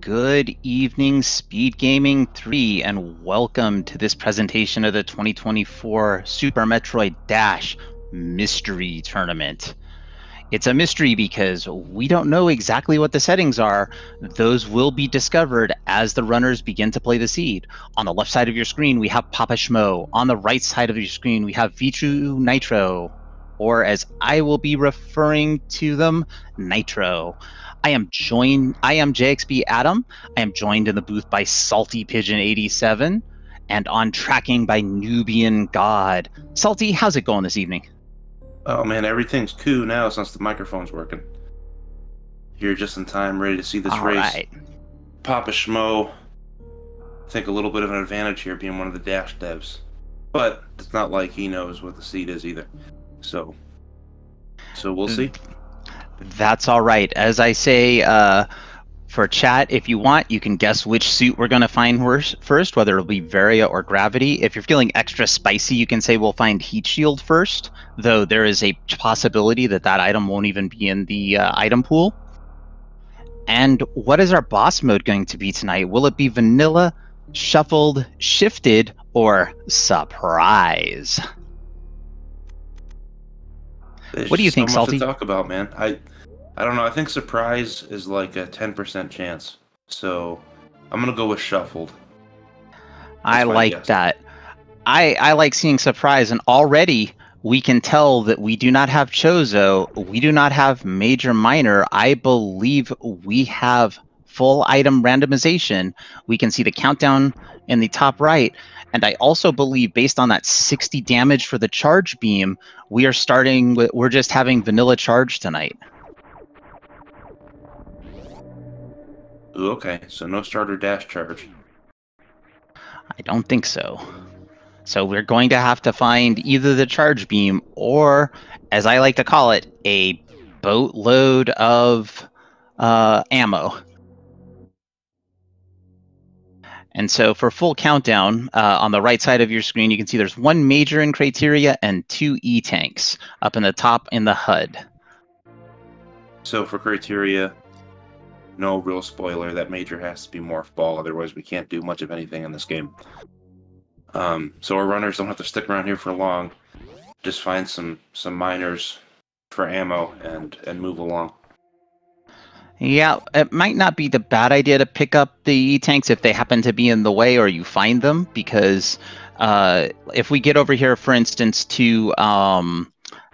Good evening, Speed Gaming 3, and welcome to this presentation of the 2024 Super Metroid Dash Mystery Tournament. It's a mystery because we don't know exactly what the settings are. Those will be discovered as the runners begin to play the seed. On the left side of your screen, we have PapaSchmo. On the right side of your screen, we have v2nitro, or as I will be referring to them, Nitro. I am JXB Adam. I am joined in the booth by Salty Pigeon 87 and on tracking by Nubian God. Salty, how's it going this evening? Oh man, everything's cool now since the microphone's working. Here just in time, ready to see this race. Right. PapaSchmo, I think a little bit of an advantage here being one of the Dash devs. But it's not like he knows what the seed is either. So we'll see. That's all right. As I say, for chat, if you want, you can guess which suit we're going to find first, whether it'll be Varia or Gravity. If you're feeling extra spicy, you can say we'll find Heat Shield first, though there is a possibility that that item won't even be in the item pool. And what is our boss mode going to be tonight? Will it be vanilla, shuffled, shifted, or surprise? What do you think, Salty? So much to talk about, man. I don't know. I think surprise is like a 10% chance. So I'm gonna go with shuffled. I like that. I like seeing surprise, and already we can tell that we do not have Chozo, we do not have Major Minor. I believe we have full item randomization. We can see the countdown in the top right. And I also believe, based on that 60 damage for the charge beam, we're just having vanilla charge tonight. Ooh, okay, so no starter dash charge. I don't think so. So we're going to have to find either the charge beam or, as I like to call it, a boatload of ammo. And so for full countdown, on the right side of your screen, you can see there's one major in criteria and 2 E-tanks up in the top in the HUD. So for criteria, no real spoiler, that major has to be Morph Ball, otherwise we can't do much of anything in this game. So our runners don't have to stick around here for long. Just find some miners for ammo and move along. Yeah, it might not be the bad idea to pick up the E-tanks if they happen to be in the way or you find them, because if we get over here, for instance, to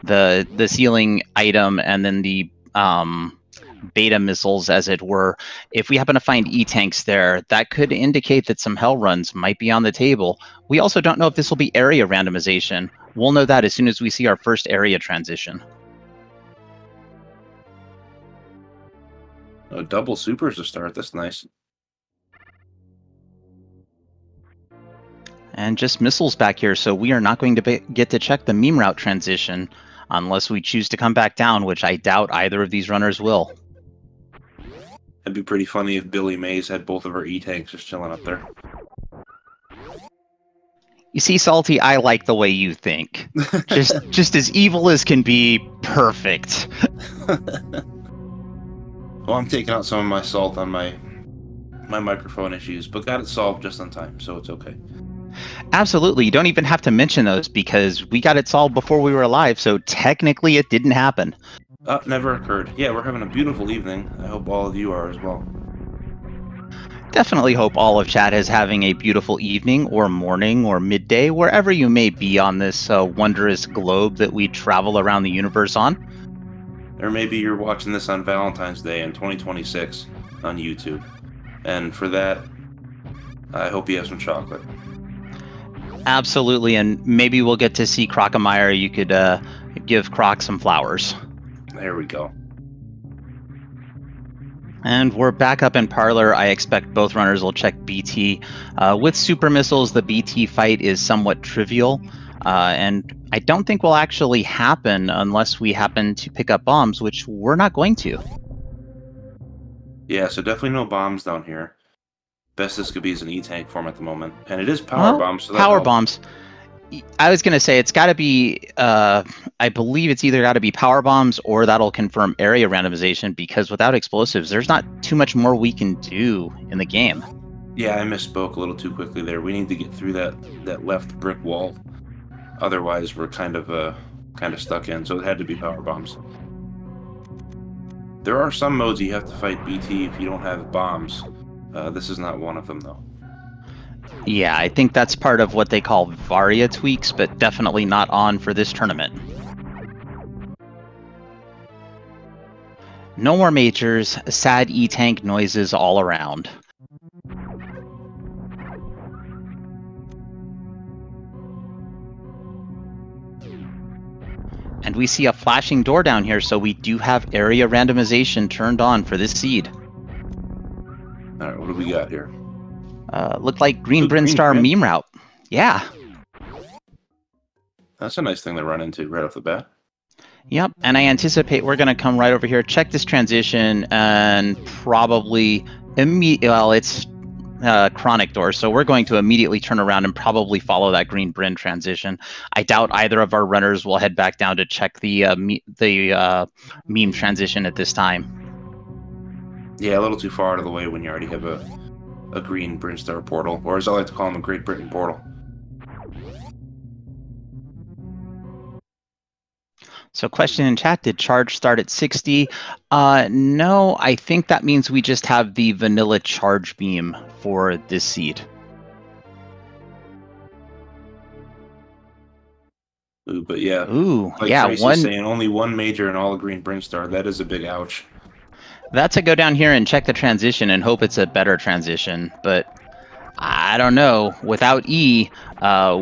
the ceiling item and then the beta missiles, as it were, if we happen to find E-tanks there, that could indicate that some hell runs might be on the table. We also don't know if this will be area randomization. We'll know that as soon as we see our first area transition. Oh, double supers to start. That's nice. And just missiles back here, so we are not going to get to check the meme route transition unless we choose to come back down, which I doubt either of these runners will. It'd be pretty funny if Billy Mays had both of her E-tanks just chilling up there. You see, Salty, I like the way you think. just as evil as can be, perfect. Well, I'm taking out some of my salt on my microphone issues, but got it solved just in time, so it's okay. Absolutely. You don't even have to mention those because we got it solved before we were alive, so technically it didn't happen. Never occurred. Yeah, we're having a beautiful evening. I hope all of you are as well. Definitely hope all of chat is having a beautiful evening or morning or midday, wherever you may be on this wondrous globe that we travel around the universe on. Or maybe you're watching this on Valentine's Day in 2026 on YouTube. And for that, I hope you have some chocolate. Absolutely, and maybe we'll get to see Crockemeyer. You could give Croc some flowers. There we go. And we're back up in Parlor. I expect both runners will check BT. With super missiles, the BT fight is somewhat trivial. And I don't think will actually happen unless we happen to pick up bombs, which we're not going to. Yeah, so definitely no bombs down here. Best this could be is an E-tank form at the moment. And it is power bombs. So power bombs. I was going to say it's got to be, I believe it's either got to be power bombs or that'll confirm area randomization, because without explosives, there's not too much more we can do in the game. Yeah, I misspoke a little too quickly there. We need to get through that left brick wall. Otherwise, we're kind of stuck in, so it had to be power bombs. There are some modes you have to fight BT if you don't have bombs. This is not one of them, though. Yeah, I think that's part of what they call Varia tweaks, but definitely not on for this tournament. No more majors, sad E-tank noises all around. And we see a flashing door down here, so we do have area randomization turned on for this seed. Alright, what do we got here? Looked like Green Brinstar meme route. Yeah. That's a nice thing to run into right off the bat. Yep, and I anticipate we're going to come right over here, check this transition, and probably well, it's chronic door, so we're going to immediately turn around and probably follow that Green Brin transition. I doubt either of our runners will head back down to check the meme transition at this time. Yeah, a little too far out of the way when you already have a Green Brinstar portal, or as I like to call them, a Great Britain portal. So question in chat, did charge start at 60? No, I think that means we just have the vanilla charge beam for this seed. Ooh, but yeah. Ooh, like yeah. Tracy's saying, only one major and all a Green Brinstar. That is a big ouch. That's a go down here and check the transition and hope it's a better transition, but I don't know. Without E,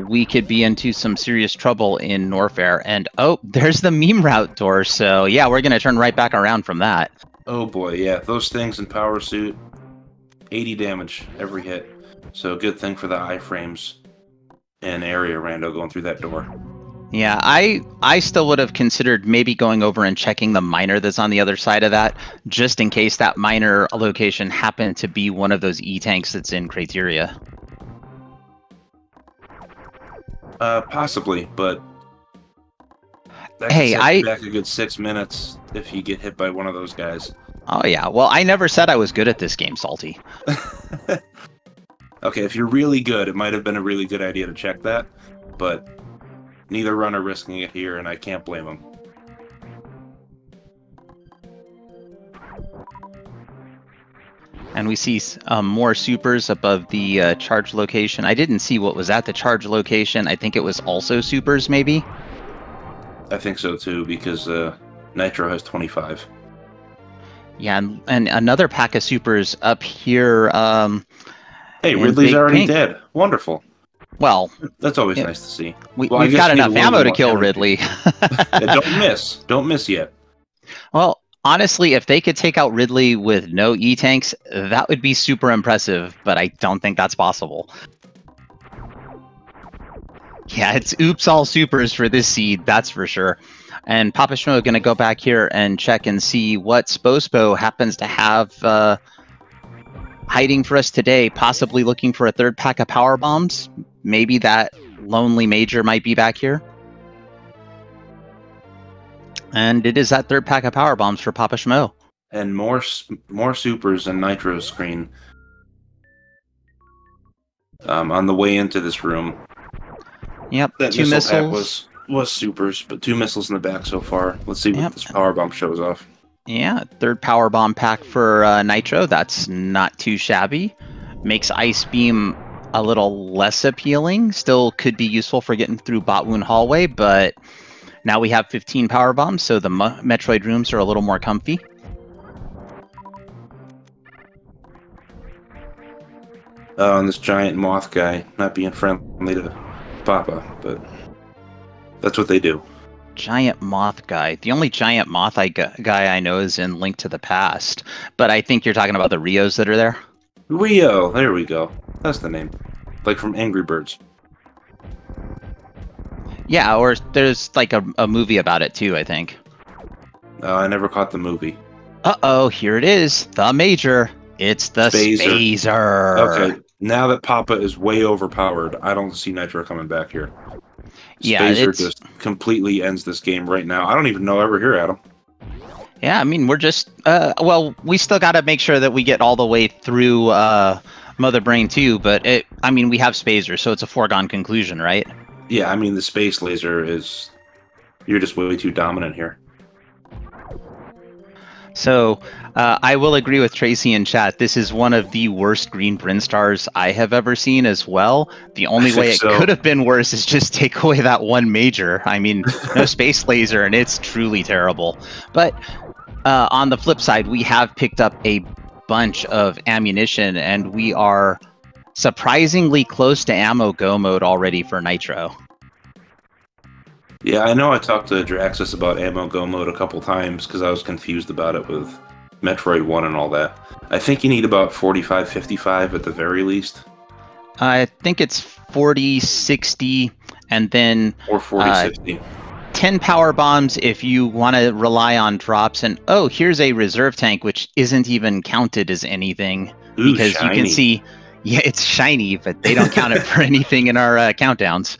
we could be into some serious trouble in Norfair. And oh, there's the meme route door. So yeah, we're going to turn right back around from that. Oh boy, yeah. Those things in Power Suit, 80 damage every hit. So good thing for the iframes and area rando going through that door. Yeah, I still would have considered maybe going over and checking the miner that's on the other side of that, just in case that miner location happened to be one of those E-tanks that's in Criteria. Possibly, but that hey, could back a good 6 minutes if you get hit by one of those guys. Oh yeah, well, I never said I was good at this game, Salty. Okay, if you're really good, it might have been a really good idea to check that, but neither runner risking it here, and I can't blame them. And we see more supers above the charge location. I didn't see what was at the charge location. I think it was also supers, maybe? I think so, too, because Nitro has 25. Yeah, and another pack of supers up here. Hey, Ridley's already dead. Wonderful. Well, that's always nice to see. We've got enough ammo to kill Ridley. Yeah, don't miss yet. Well, honestly, if they could take out Ridley with no E-tanks, that would be super impressive, but I don't think that's possible. Yeah, it's oops all supers for this seed, that's for sure. And PapaSchmo is going to go back here and check and see what Spospo happens to have hiding for us today, possibly looking for a third pack of power bombs. Maybe that lonely major might be back here. And it is that third pack of power bombs for PapaSchmo. And more supers and Nitro screen on the way into this room. Yep, that two missile missiles. Was supers, but 2 missiles in the back so far. Let's see what this power bomb shows off. Yeah, third power bomb pack for Nitro. That's not too shabby. Makes Ice Beam a little less appealing. Still could be useful for getting through Botwoon Hallway, but now we have 15 power bombs, so the Metroid rooms are a little more comfy. And this giant moth guy not being friendly to Papa, but that's what they do. Giant moth guy. The only giant moth guy I know is in Link to the Past, but I think you're talking about the Rios that are there. Rio, there we go. That's the name. Like from Angry Birds. Yeah, or there's like a movie about it too, I think. I never caught the movie. Uh-oh, here it is. The Major. It's the Spazer. Okay, now that Papa is way overpowered, I don't see Nitro coming back here. Yeah, Spacer just completely ends this game right now. I don't even know ever here, Adam. Yeah, I mean, we're just well, we still got to make sure that we get all the way through Mother Brain 2, but I mean, we have Spazer, so it's a foregone conclusion, right? Yeah, I mean, the space laser is... You're just way too dominant here. So I will agree with Tracy in chat. This is one of the worst green Bryn stars I have ever seen as well. The only way it could have been worse is just take away that one major. I mean, no space laser, and it's truly terrible. But on the flip side, we have picked up a bunch of ammunition, and we are surprisingly close to ammo go mode already for Nitro. Yeah, I know I talked to Draxus about ammo go mode a couple times because I was confused about it with Metroid 1 and all that. I think you need about 45, 55 at the very least. I think it's 40, 60, and then... Or 40, 60. 10 power bombs if you want to rely on drops, and oh, here's a reserve tank which isn't even counted as anything. Ooh, because shiny. You can see, yeah, it's shiny, but they don't count it for anything in our countdowns.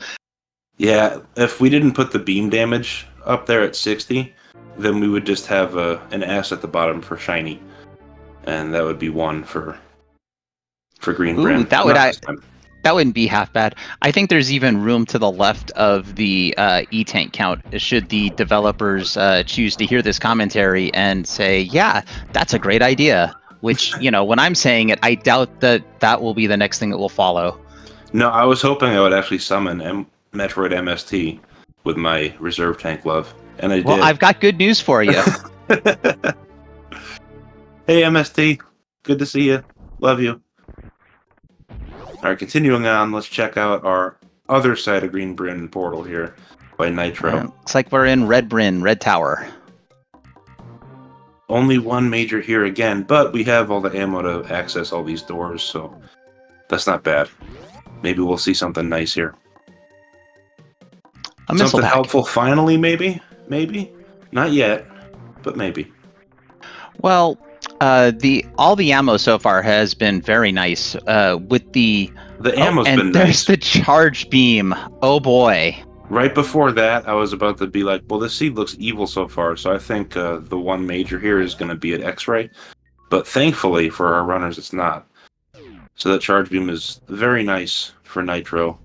Yeah, if we didn't put the beam damage up there at 60, then we would just have an S at the bottom for shiny, and that would be 1 for green Bryn. That wouldn't be half bad. I think there's even room to the left of the E-tank count should the developers choose to hear this commentary and say, yeah, that's a great idea. Which, you know, when I'm saying it, I doubt that will be the next thing that will follow. No, I was hoping I would actually summon Metroid MST with my reserve tank love, and I did. Well, I've got good news for you. Hey, MST. Good to see you. Love you. Alright, continuing on, let's check out our other side of Green Bryn portal here by Nitro. Looks like we're in Red Bryn, Red Tower. Only one major here again, but we have all the ammo to access all these doors, so that's not bad. Maybe we'll see something nice here. Something helpful finally, maybe? Maybe? Not yet, but maybe. Well, all the ammo so far has been very nice. With the ammo's been nice. There's the charge beam. Oh boy. Right before that, I was about to be like, well, this seed looks evil so far, so I think the one major here is going to be an X-ray. But thankfully for our runners, it's not. So that charge beam is very nice for Nitro.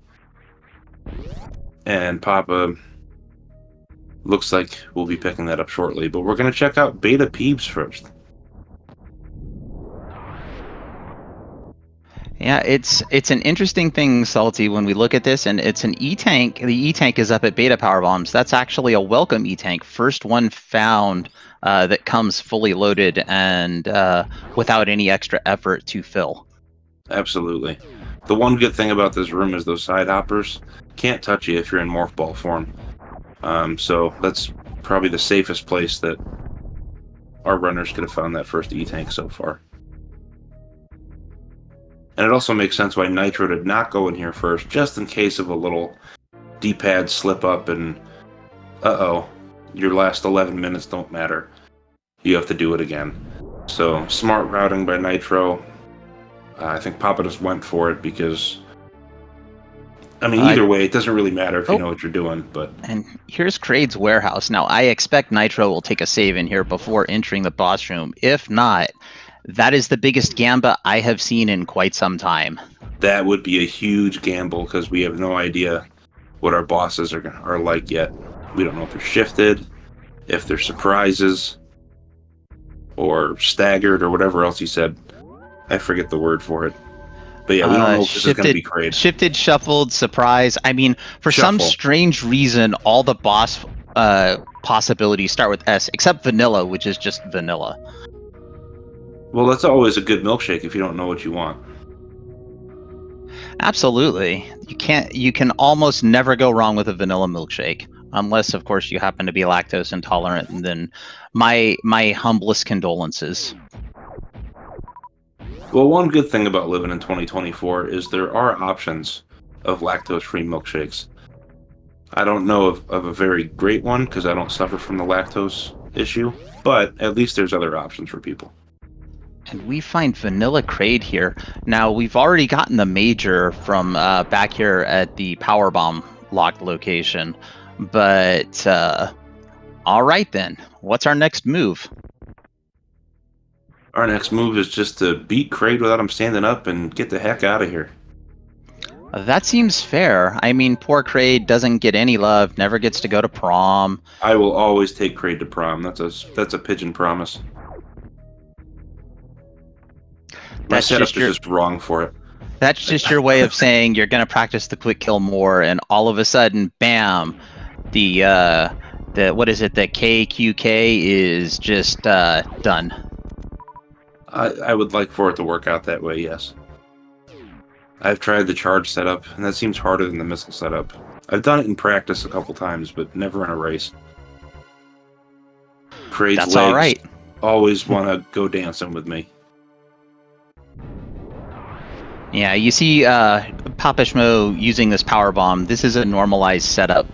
And Papa looks like we'll be picking that up shortly. But we're going to check out Beta Peeps first. Yeah, it's an interesting thing, Salty, when we look at this, and it's an E-tank. The E-tank is up at beta power bombs. That's actually a welcome E-tank. First one found that comes fully loaded and without any extra effort to fill. Absolutely. The one good thing about this room is those side hoppers can't touch you if you're in morph ball form. So that's probably the safest place that our runners could have found that first E-tank so far. And it also makes sense why Nitro did not go in here first, just in case of a little D-pad slip up and, uh-oh, your last 11 minutes don't matter. You have to do it again. So, smart routing by Nitro. I think Papa just went for it because, I mean, either way, it doesn't really matter if you know what you're doing, but... And here's Kraid's warehouse. Now, I expect Nitro will take a save in here before entering the boss room. If not... That is the biggest gamba I have seen in quite some time. That would be a huge gamble because we have no idea what our bosses are like yet. We don't know if they're shifted, if they're surprises, or staggered, or whatever else you said. I forget the word for it. But yeah, we don't know if this is going to be Kraid. Shifted, shuffled, surprise. I mean, for some strange reason, all the boss possibilities start with S, except vanilla, which is just vanilla. Well, that's always a good milkshake if you don't know what you want. Absolutely. You can almost never go wrong with a vanilla milkshake. Unless, of course, you happen to be lactose intolerant, and then my humblest condolences. Well, one good thing about living in 2024 is there are options of lactose-free milkshakes. I don't know of a very great one because I don't suffer from the lactose issue, but at least there's other options for people. And we find Vanilla Kraid here. Now, we've already gotten the major from back here at the power bomb locked location. But all right then, what's our next move? Our next move is just to beat Kraid without him standing up and get the heck out of here. That seems fair. I mean, poor Kraid doesn't get any love, never gets to go to prom. I will always take Kraid to prom. That's a pigeon promise. My setup is just wrong for it. That's just your way of saying you're going to practice the quick kill more, and all of a sudden, bam, the what is it? The KQK is just done. I would like for it to work out that way, yes. I've tried the charge setup, and that seems harder than the missile setup. I've done it in practice a couple times, but never in a race. Kraid's That's legs all right. always want to go dancing with me. Yeah, you see PapaSchmo using this power bomb. This is a normalized setup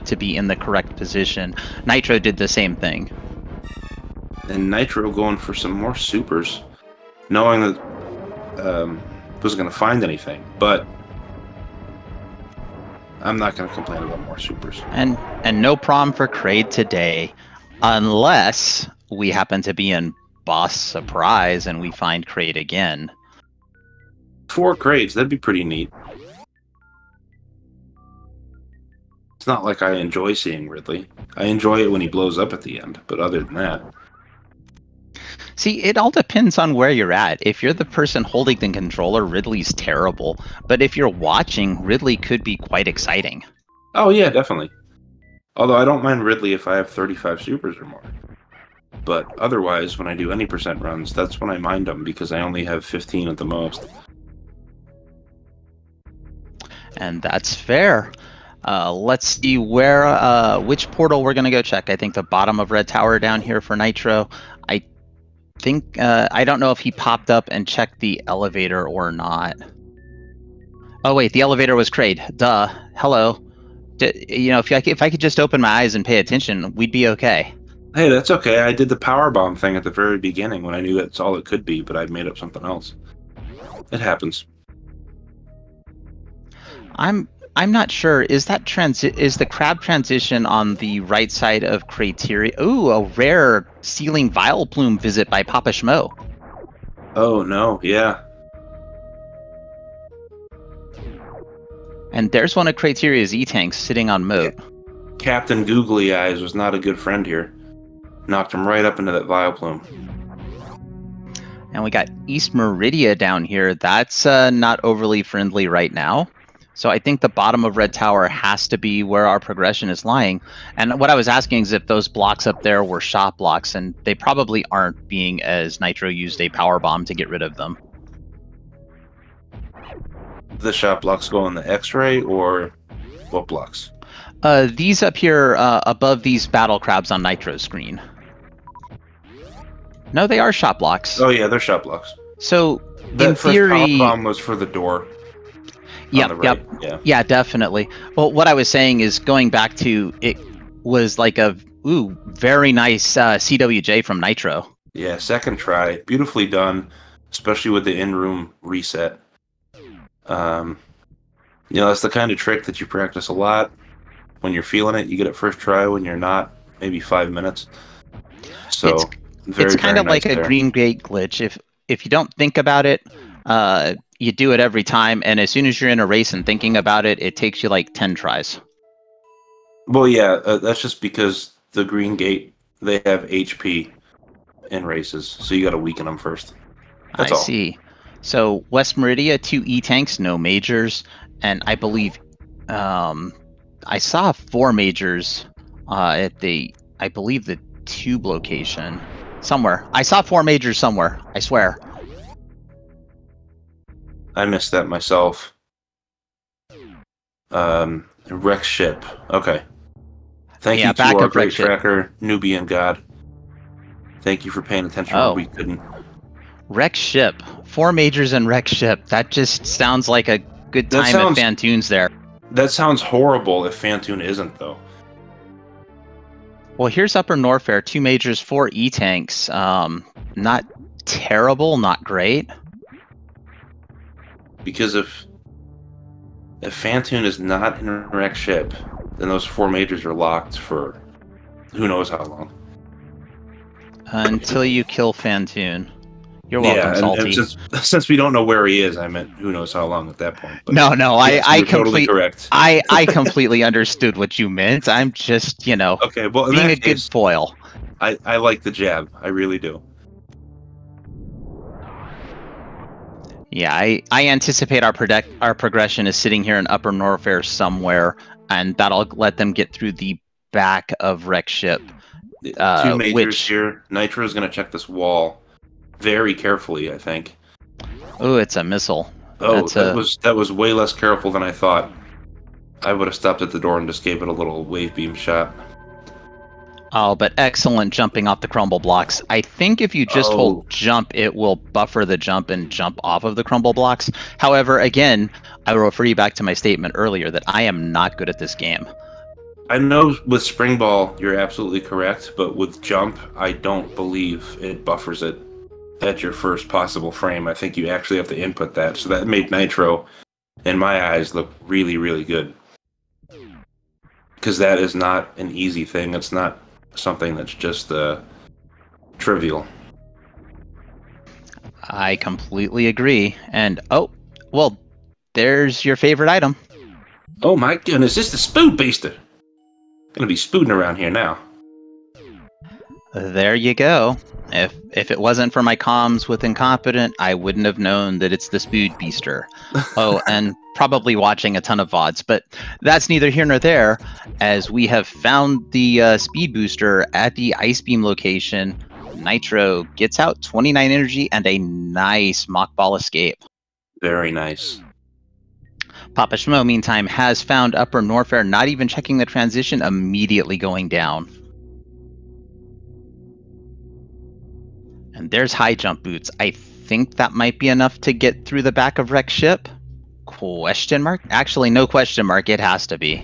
to be in the correct position. Nitro did the same thing. And Nitro going for some more supers, knowing that wasn't going to find anything, but I'm not going to complain about more supers. And no prom for Kraid today, unless we happen to be in boss surprise and we find Kraid again. 4 Kraids, that'd be pretty neat. It's not like I enjoy seeing Ridley. I enjoy it when he blows up at the end, but other than that... See, it all depends on where you're at. If you're the person holding the controller, Ridley's terrible. But if you're watching, Ridley could be quite exciting. Oh yeah, definitely. Although I don't mind Ridley if I have 35 supers or more. But otherwise, when I do any percent runs, that's when I mind them, because I only have 15 at the most. And that's fair. Let's see which portal we're going to go check. I think the bottom of Red Tower down here for Nitro. I don't know if he popped up and checked the elevator or not. Oh wait, the elevator was Kraid. Duh. Hello. You know, if I could just open my eyes and pay attention, we'd be okay. Hey, that's okay. I did the power bomb thing at the very beginning when I knew that's all it could be, but I made up something else. It happens. I'm not sure. Is the crab transition on the right side of Criteria? Ooh, a rare ceiling vial plume visit by PapaSchmo. Oh no, yeah. And there's one of Criteria's E-tanks sitting on moat. Captain Googly Eyes was not a good friend here. Knocked him right up into that vial plume. And we got East Meridia down here. That's not overly friendly right now. So I think the bottom of Red Tower has to be where our progression is lying. And what I was asking is if those blocks up there were shot blocks, and they probably aren't, being as Nitro used a power bomb to get rid of them. The shot blocks go on the X-ray, or what blocks? These up here above these battle crabs on Nitro's screen. No, they are shot blocks. Oh yeah, they're shot blocks. So That in first theory, power bomb was for the door. Yep, right. Yeah, definitely. Well, what I was saying is going back to it was like a very nice CWJ from Nitro. Yeah, second try, beautifully done, especially with the in-room reset. You know, that's the kind of trick that you practice a lot. When you're feeling it, you get it first try. When you're not, maybe 5 minutes. So it's kind of like a green gate glitch. If you don't think about it, you do it every time, and as soon as you're in a race and thinking about it, it takes you like 10 tries. Well, yeah, that's just because the Green Gate, they have HP in races, so you got to weaken them first. That's all. I see. So West Meridia, 2 E-tanks, no majors, and I believe I saw 4 majors at the tube location somewhere. I saw 4 majors somewhere, I swear. I missed that myself. Wreck ship. Okay. Thank you to our great tracker, Nubian God. Thank you for paying attention when we couldn't. Wreck ship. 4 majors and wreck ship. That just sounds like a good time at Fantoon's there. That sounds horrible if Fantoon isn't, though. Well, here's Upper Norfair. 2 majors, 4 E-tanks. Not terrible, not great. Because if If Fantoon is not in a wreck ship, then those 4 majors are locked for who knows how long. Until you kill Fantoon. You're welcome, Yeah, Salty. and since we don't know where he is, I meant who knows how long at that point. But No, yes, you're totally correct. I completely understood what you meant. I'm just, Okay, well, in being that a good case, foil. I like the jab. I really do. Yeah, I anticipate our progression is sitting here in Upper Norfair somewhere, and that'll let them get through the back of wreck ship. 2 majors here. Nitro is going to check this wall very carefully, I think. Oh, it's a missile. Oh, that was way less careful than I thought. I would have stopped at the door and just gave it a little wave beam shot. Oh, but excellent jumping off the crumble blocks. I think if you just hold jump, it will buffer the jump and jump off of the crumble blocks. However, again, I will refer you back to my statement earlier that I am not good at this game. I know with Spring Ball, you're absolutely correct, but with jump, I don't believe it buffers it at your first possible frame. I think you actually have to input that. So that made Nitro, in my eyes, look really, really good. Because that is not an easy thing. It's not something that's just trivial. I completely agree. And, oh, well, there's your favorite item. Oh my goodness, this is the Spoon Beaster. Gonna be spooning around here now. There you go. If it wasn't for my comms with Incompetent, I wouldn't have known that it's the Spood Beaster. Oh, and probably watching a ton of VODs, but that's neither here nor there, as we have found the speed booster at the Ice Beam location. Nitro gets out 29 energy and a nice Mock Ball escape. Very nice. PapaSchmo, meantime, has found Upper Norfair, not even checking the transition, immediately going down. And there's high jump boots. I think that might be enough to get through the back of wreck ship. Question mark? Actually, no question mark. It has to be.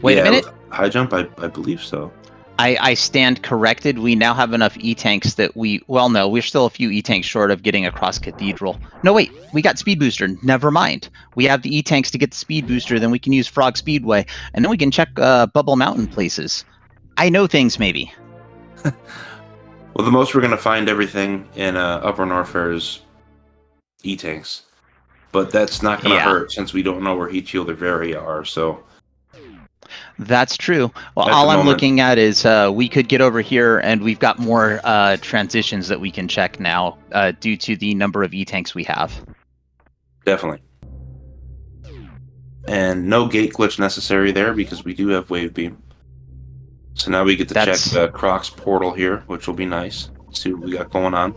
Wait a minute. High jump, I believe so. I stand corrected. We now have enough E-tanks that well, no, we're still a few E-tanks short of getting across Cathedral. No, wait, we got Speed Booster. Never mind. We have the E-tanks to get the Speed Booster, then we can use Frog Speedway, and then we can check Bubble Mountain places. I know things, maybe. Well, the most we're going to find everything in Upper Norfair's E-tanks. But that's not going to hurt, since we don't know where Heat Shield or Varia are, so... That's true. Well, all I'm looking at is we could get over here, and we've got more transitions that we can check now due to the number of E-tanks we have. Definitely. And no gate glitch necessary there, because we do have Wave Beam. So now we get to check the Croc's portal here, which will be nice. See what we got going on.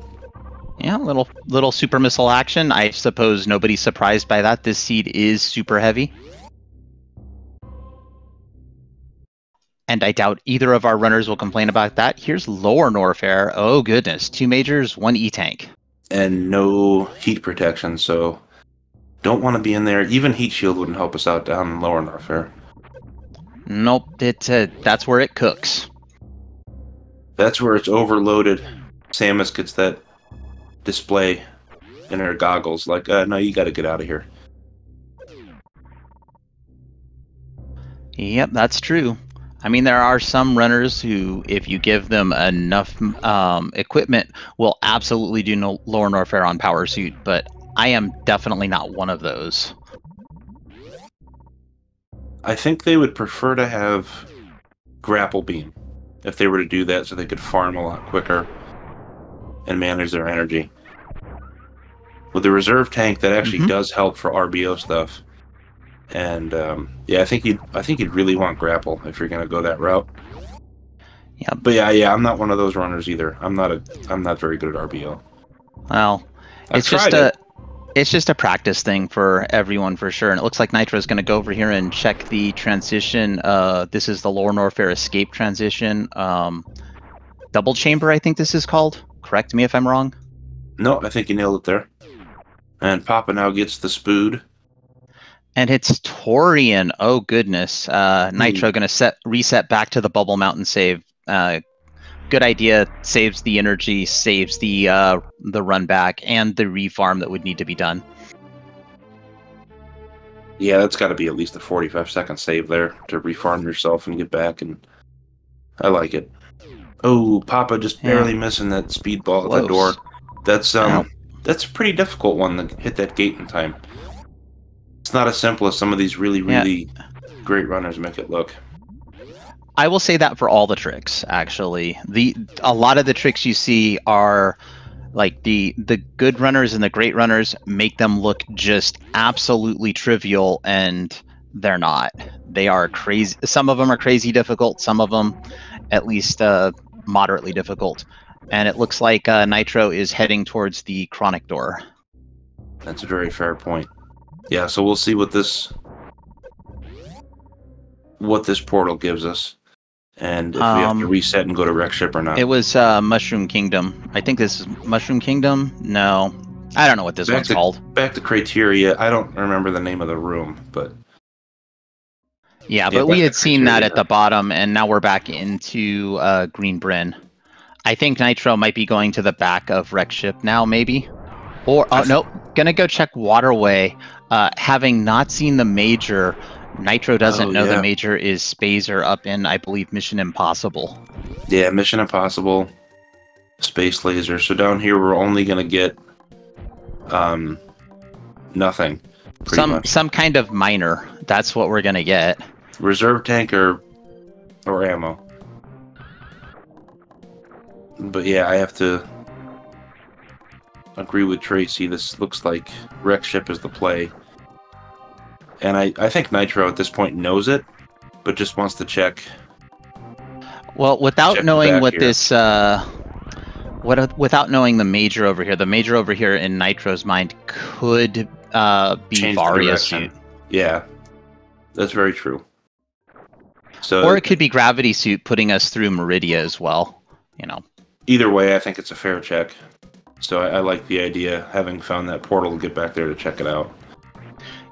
Yeah, little super missile action. I suppose nobody's surprised by that. This seed is super heavy. And I doubt either of our runners will complain about that. Here's Lower Norfair. Oh, goodness. 2 majors, 1 E-tank. And no heat protection, so don't want to be in there. Even Heat Shield wouldn't help us out down in Lower Norfair. Nope, that's where it cooks. That's where it's overloaded. Samus gets that display in her goggles, like, no, you gotta get out of here. Yep, that's true. I mean, there are some runners who, if you give them enough equipment, will absolutely do Lower Norfair on Power Suit, but I am definitely not one of those. I think they would prefer to have Grapple Beam, if they were to do that, so they could farm a lot quicker and manage their energy. With the reserve tank, that actually does help for RBO stuff. And yeah, I think you'd really want grapple if you're gonna go that route. Yeah, but yeah, I'm not one of those runners either. I'm not very good at RBO. Well, it's just a practice thing for everyone for sure. And it looks like Nitro is going to go over here and check the transition. This is the Lower Norfair escape transition. Double chamber, I think this is called. Correct me if I'm wrong. No, I think you nailed it there. And Papa now gets the Spood. And it's Torian. Oh, goodness. Nitro going to reset back to the Bubble Mountain save. good idea, saves the energy, saves the run back, and the refarm that would need to be done. Yeah, that's got to be at least a 45-second save there to refarm yourself and get back, and I like it. Oh, Papa just barely missing that speed ball at the door. That's that's a pretty difficult one to hit that gate in time. It's not as simple as some of these really great runners make it look. I will say that for all the tricks, actually. A lot of the tricks you see are like the good runners and the great runners make them look just absolutely trivial, and they're not. They are crazy. Some of them are crazy difficult. Some of them, at least, moderately difficult. And it looks like Nitro is heading towards the chronic door. That's a very fair point. Yeah, so we'll see what this portal gives us, and if we have to reset and go to Wreck Ship or not. It was Mushroom Kingdom. I think this is Mushroom Kingdom. No, I don't know what this one's called. Back to Criteria. I don't remember the name of the room, but yeah, but we had seen that at the bottom, and now we're back into Green Bryn. I think Nitro might be going to the back of Wreck Ship now, maybe. Or no, gonna go check Waterway. Having not seen the major, Nitro doesn't know the major is Spazer up in, I believe, Mission Impossible. Yeah, Mission Impossible, Space Laser. So down here, we're only gonna get nothing. Some kind of miner. That's what we're gonna get. Reserve tank or ammo. But yeah, I have to agree with Tracy. This looks like Wreck Ship is the play. And I think Nitro at this point knows it, but just wants to check. Well, without knowing what this, without knowing the major over here in Nitro's mind could be Varia suit. Yeah, that's very true. So, or it could be Gravity suit putting us through Meridia as well. You know. Either way, I think it's a fair check. So I like the idea, having found that portal, to get back there to check it out.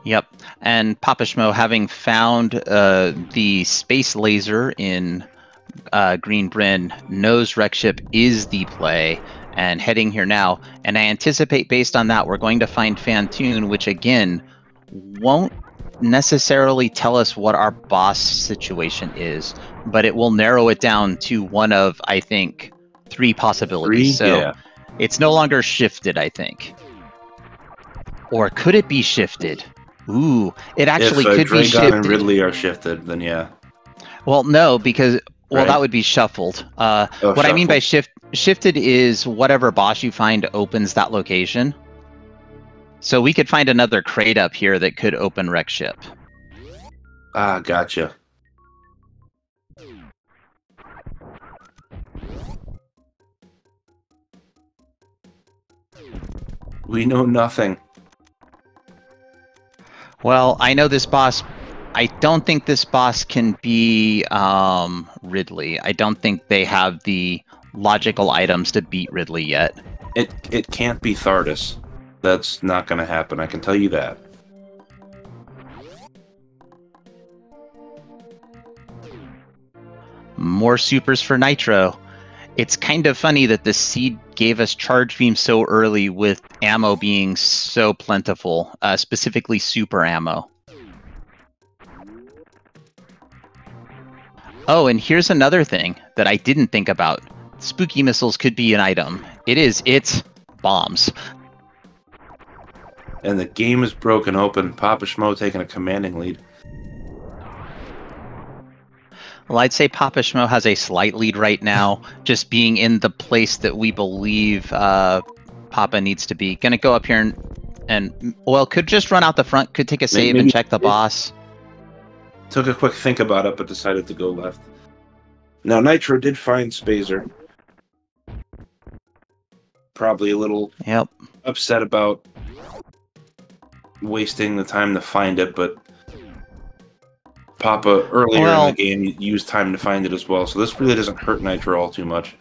Yep, and PapaSchmo, having found the space laser in Green Bryn, knows Wreck Ship is the play, and heading here now. And I anticipate, based on that, we're going to find Fantoon, which again won't necessarily tell us what our boss situation is, but it will narrow it down to one of, I think, 3 possibilities. It's no longer shifted, I think. Or could it be shifted? Ooh, it actually could be shifted. If and Ridley are shifted, then yeah. Well, no, because that would be shuffled. What I mean by shifted is whatever boss you find opens that location. So we could find another crate up here that could open Wreck Ship. Ah, gotcha. We know nothing. Well, I know this boss. I don't think this boss can be Ridley. I don't think they have the logical items to beat Ridley yet. It can't be Thardus. That's not going to happen, I can tell you that. More supers for Nitro. It's kind of funny that the seed gave us charge beam so early with ammo being so plentiful, specifically super ammo. Oh, and here's another thing that I didn't think about. Spooky missiles could be an item. It's bombs. And the game is broken open. PapaSchmo taking a commanding lead. Well, I'd say PapaSchmo has a slight lead right now, just being in the place that we believe Papa needs to be. Gonna go up here and well, could just run out the front, could take a save and check the boss. Took a quick think about it, but decided to go left. Now, Nitro did find Spazer. Probably a little upset about wasting the time to find it, but Papa earlier in the game used time to find it as well, so this really doesn't hurt Nitro all too much.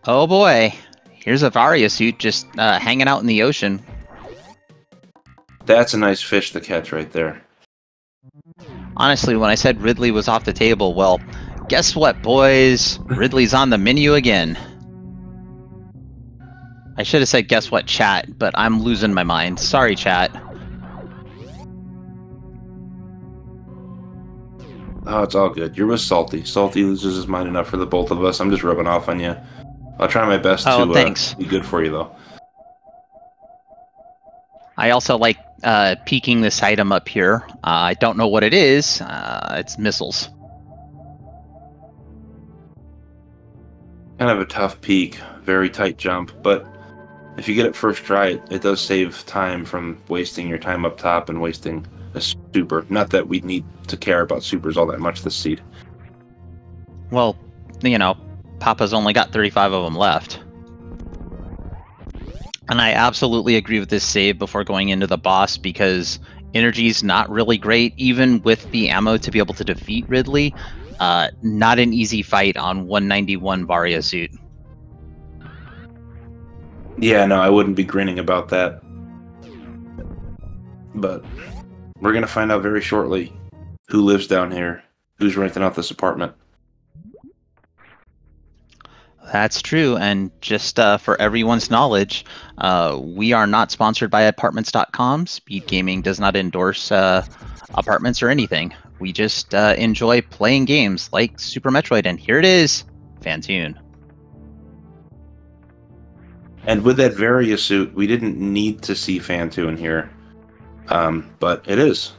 Oh boy, here's a Varia suit just hanging out in the ocean. That's a nice fish to catch right there. Honestly, when I said Ridley was off the table, well, Guess what, boys? Ridley's on the menu again. I should have said guess what, chat, but I'm losing my mind. Sorry, chat. Oh, it's all good. You're with Salty. Salty loses his mind enough for the both of us. I'm just rubbing off on you. I'll try my best to be good for you, though. I also like peeking this item up here. I don't know what it is. It's missiles. Kind of a tough peek, very tight jump, but if you get it first try, it does save time from wasting your time up top and wasting a super. Not that we need to care about supers all that much this seed. Well, you know, Papa's only got 35 of them left. And I absolutely agree with this save before going into the boss, because energy's not really great, even with the ammo to be able to defeat Ridley. Not an easy fight on 191 Varia suit. Yeah, no, I wouldn't be grinning about that. But we're going to find out very shortly who lives down here, who's renting out this apartment. That's true, and just for everyone's knowledge, we are not sponsored by apartments.com. SpeedGaming does not endorse apartments or anything. We just enjoy playing games like Super Metroid, and here it is, Phantoon. And with that Varia suit, we didn't need to see Phantoon here, but it is.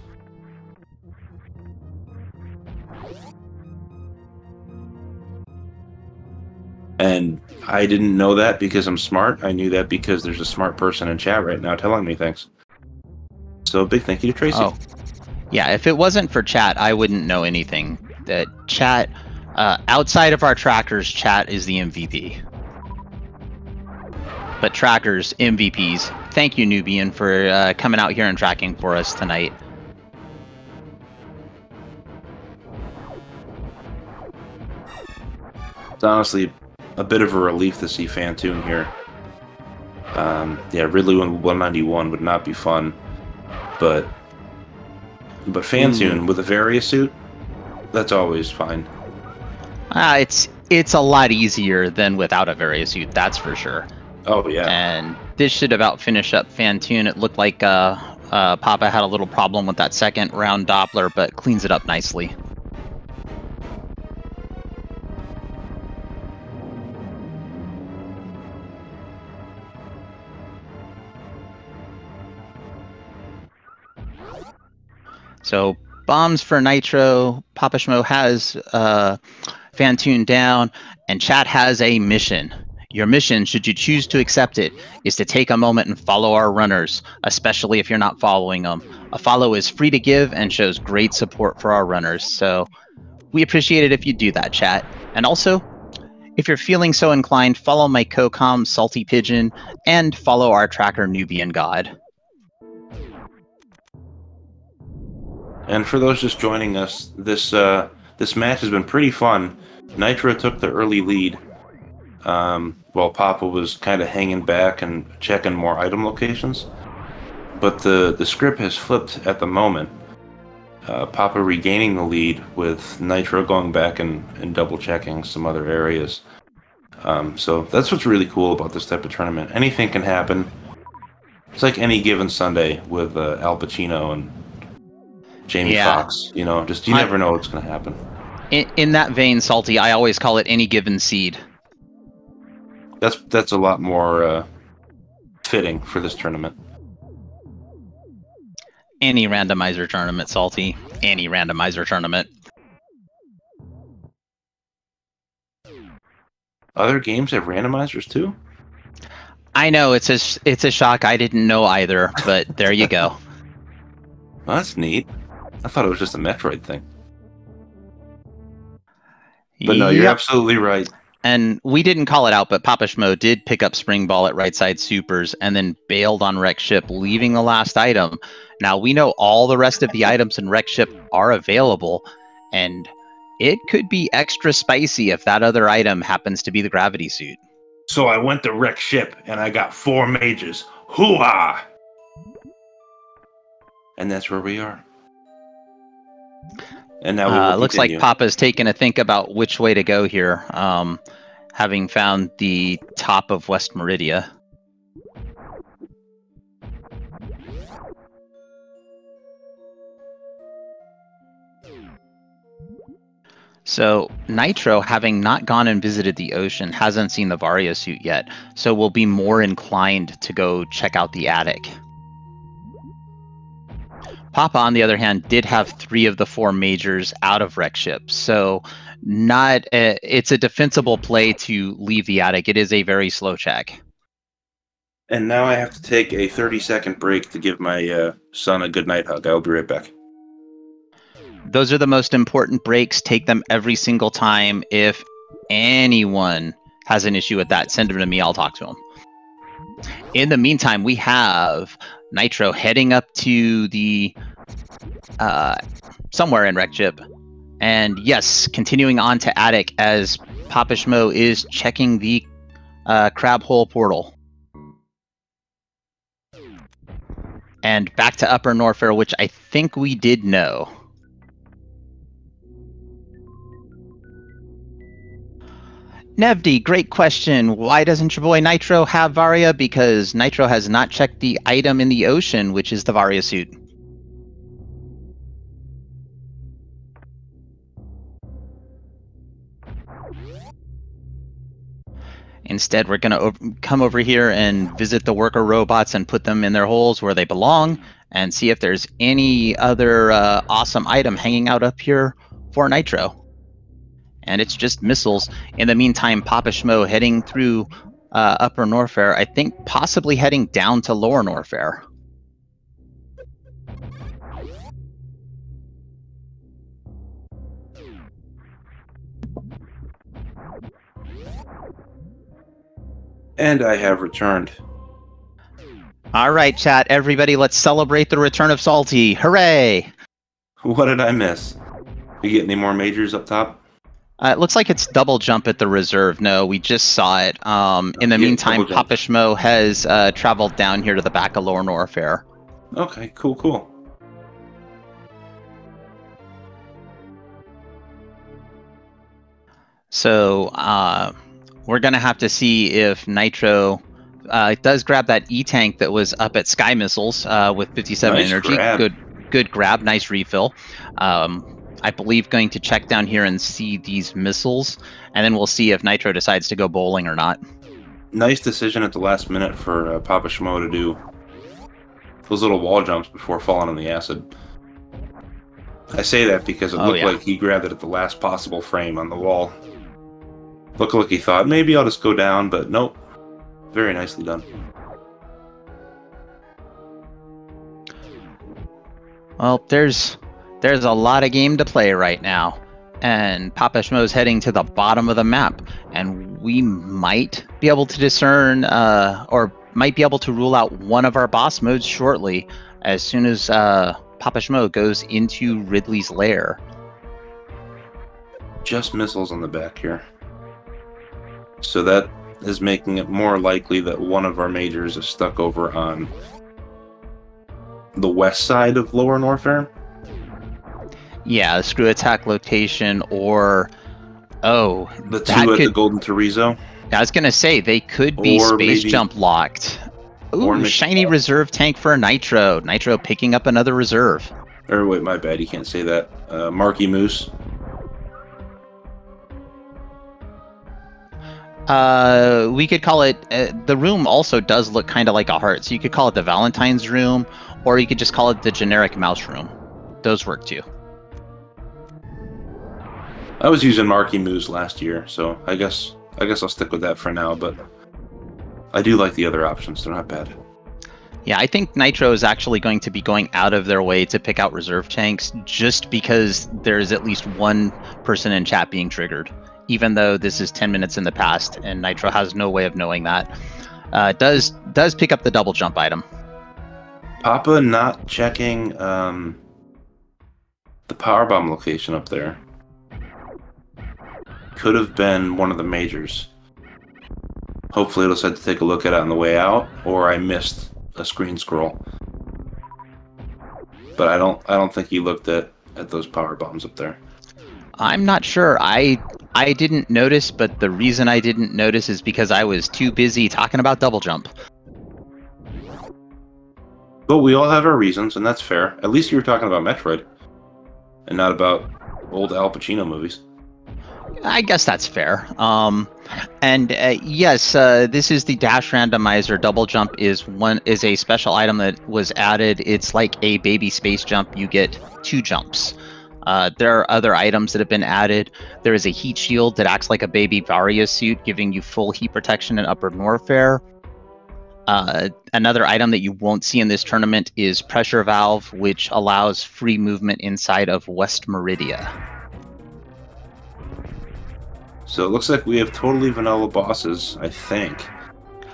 And I didn't know that because I'm smart. I knew that because there's a smart person in chat right now telling me things. So a big thank you to Tracy. Oh. Yeah, if it wasn't for chat, I wouldn't know anything. That chat, outside of our trackers, chat is the MVP. But trackers, MVPs. Thank you, Nubian, for coming out here and tracking for us tonight. It's honestly a bit of a relief to see Phantoon here. Yeah, Ridley 191 would not be fun, but Phantoon with a Varia suit, that's always fine. It's a lot easier than without a Varia suit, that's for sure. Oh yeah. And this should about finish up Phantoon. It looked like Papa had a little problem with that second round Doppler, but cleans it up nicely. So bombs for Nitro. PapaSchmo has Phantoon down, and chat has a mission. Your mission, should you choose to accept it, is to take a moment and follow our runners, especially if you're not following them. A follow is free to give and shows great support for our runners, so we appreciate it if you do that, chat. And also, if you're feeling so inclined, follow my co-com Salty Pigeon and follow our tracker Nubian God. And for those just joining us, this match has been pretty fun. Nitro took the early lead, while Papa was kind of hanging back and checking more item locations. But the script has flipped at the moment. Papa regaining the lead with Nitro going back and double checking some other areas. So that's what's really cool about this type of tournament. Anything can happen. It's like any given Sunday with Al Pacino and Jamie Foxx, you know, just you never know what's going to happen. In that vein, Salty, I always call it any given seed. That's a lot more fitting for this tournament. Any randomizer tournament, Salty. Any randomizer tournament. Other games have randomizers too? I know, it's a shock. I didn't know either, but there you go. Well, that's neat. I thought it was just a Metroid thing. But no, you're absolutely right. And we didn't call it out, but PapaSchmo did pick up Spring Ball at right side supers and then bailed on Wreck Ship, leaving the last item. Now, we know all the rest of the items in Wreck Ship are available, and it could be extra spicy if that other item happens to be the gravity suit. So I went to Wreck Ship, and I got 4 mages. Hoo-ha! And that's where we are. And now we will looks like continue. Papa's taking a think about which way to go here, having found the top of West Meridia. So Nitro, having not gone and visited the ocean, hasn't seen the Varia suit yet, so will be more inclined to go check out the attic. Papa, on the other hand, did have 3 of the 4 majors out of wreck ships, so it's a defensible play to leave the attic. It is a very slow check. And now I have to take a 30-second break to give my son a good night hug. I'll be right back. Those are the most important breaks. Take them every single time. If anyone has an issue with that, send them to me. I'll talk to them. In the meantime, we have Nitro heading up to the somewhere in wreck ship, and yes, continuing on to attic as PapaSchmo is checking the crab hole portal. And back to Upper Norfair, which I think we did know. Nevdi, great question. Why doesn't your boy Nitro have Varia? Because Nitro has not checked the item in the ocean, which is the Varia suit. Instead, we're going to come over here and visit the worker robots and put them in their holes where they belong and see if there's any other awesome item hanging out up here for Nitro. And it's just missiles. In the meantime, PapaSchmo heading through Upper Norfair, I think possibly heading down to Lower Norfair. And I have returned. All right, chat, everybody, let's celebrate the return of Salty. Hooray! What did I miss? You get any more majors up top? It looks like it's double jump at the reserve. No, we just saw it. In the meantime, PapaSchmo has traveled down here to the back of Lower Norfair. Okay, cool. So we're going to have to see if Nitro does grab that E-tank that was up at Sky Missiles with 57 nice energy. Grab. Good grab, nice refill. I believe going to check down here and see these missiles, and then we'll see if Nitro decides to go bowling or not. Nice decision at the last minute for PapaSchmo to do those little wall jumps before falling on the acid. I say that because it looked like he grabbed it at the last possible frame on the wall. Looked like he thought, maybe I'll just go down, but nope. Very nicely done. Well, there's a lot of game to play right now, and PapaSchmo's heading to the bottom of the map, and we might be able to discern or might be able to rule out one of our boss modes shortly as soon as PapaSchmo goes into Ridley's lair. Just missiles on the back here. So that is making it more likely that one of our majors is stuck over on the west side of Lower Norfair. Yeah, the screw attack location, or the two at the Golden Terizo. I was gonna say they could be space jump locked. Ooh, shiny reserve tank for Nitro. Nitro picking up another reserve. Or wait, my bad. You can't say that. Marky Moose. We could call it. The room also does look kind of like a heart, so you could call it the Valentine's room, or you could just call it the generic mouse room. Those work too. I was using Marky Moose last year, so I guess I'll stick with that for now, but I do like the other options. They're not bad. Yeah, I think Nitro is actually going to be going out of their way to pick out reserve tanks just because there's at least one person in chat being triggered, even though this is 10 minutes in the past and Nitro has no way of knowing that. Does pick up the double jump item. Papa not checking the power bomb location up there. Could have been one of the majors. Hopefully it'll said to take a look at it on the way out, or I missed a screen scroll. But I don't think he looked at at those power bombs up there? I'm not sure. I didn't notice, but the reason I didn't notice is because I was too busy talking about double jump. But we all have our reasons, and that's fair. At least you were talking about Metroid, and not about old Al Pacino movies. I guess that's fair. Yes, this is the dash randomizer. Double jump is a special item that was added. It's like a baby space jump. You get 2 jumps. There are other items that have been added. There is a heat shield that acts like a baby Varia suit, giving you full heat protection in upper warfare. Another item that you won't see in this tournament is Pressure Valve, which allows free movement inside of West Meridia. So it looks like we have totally vanilla bosses, I think,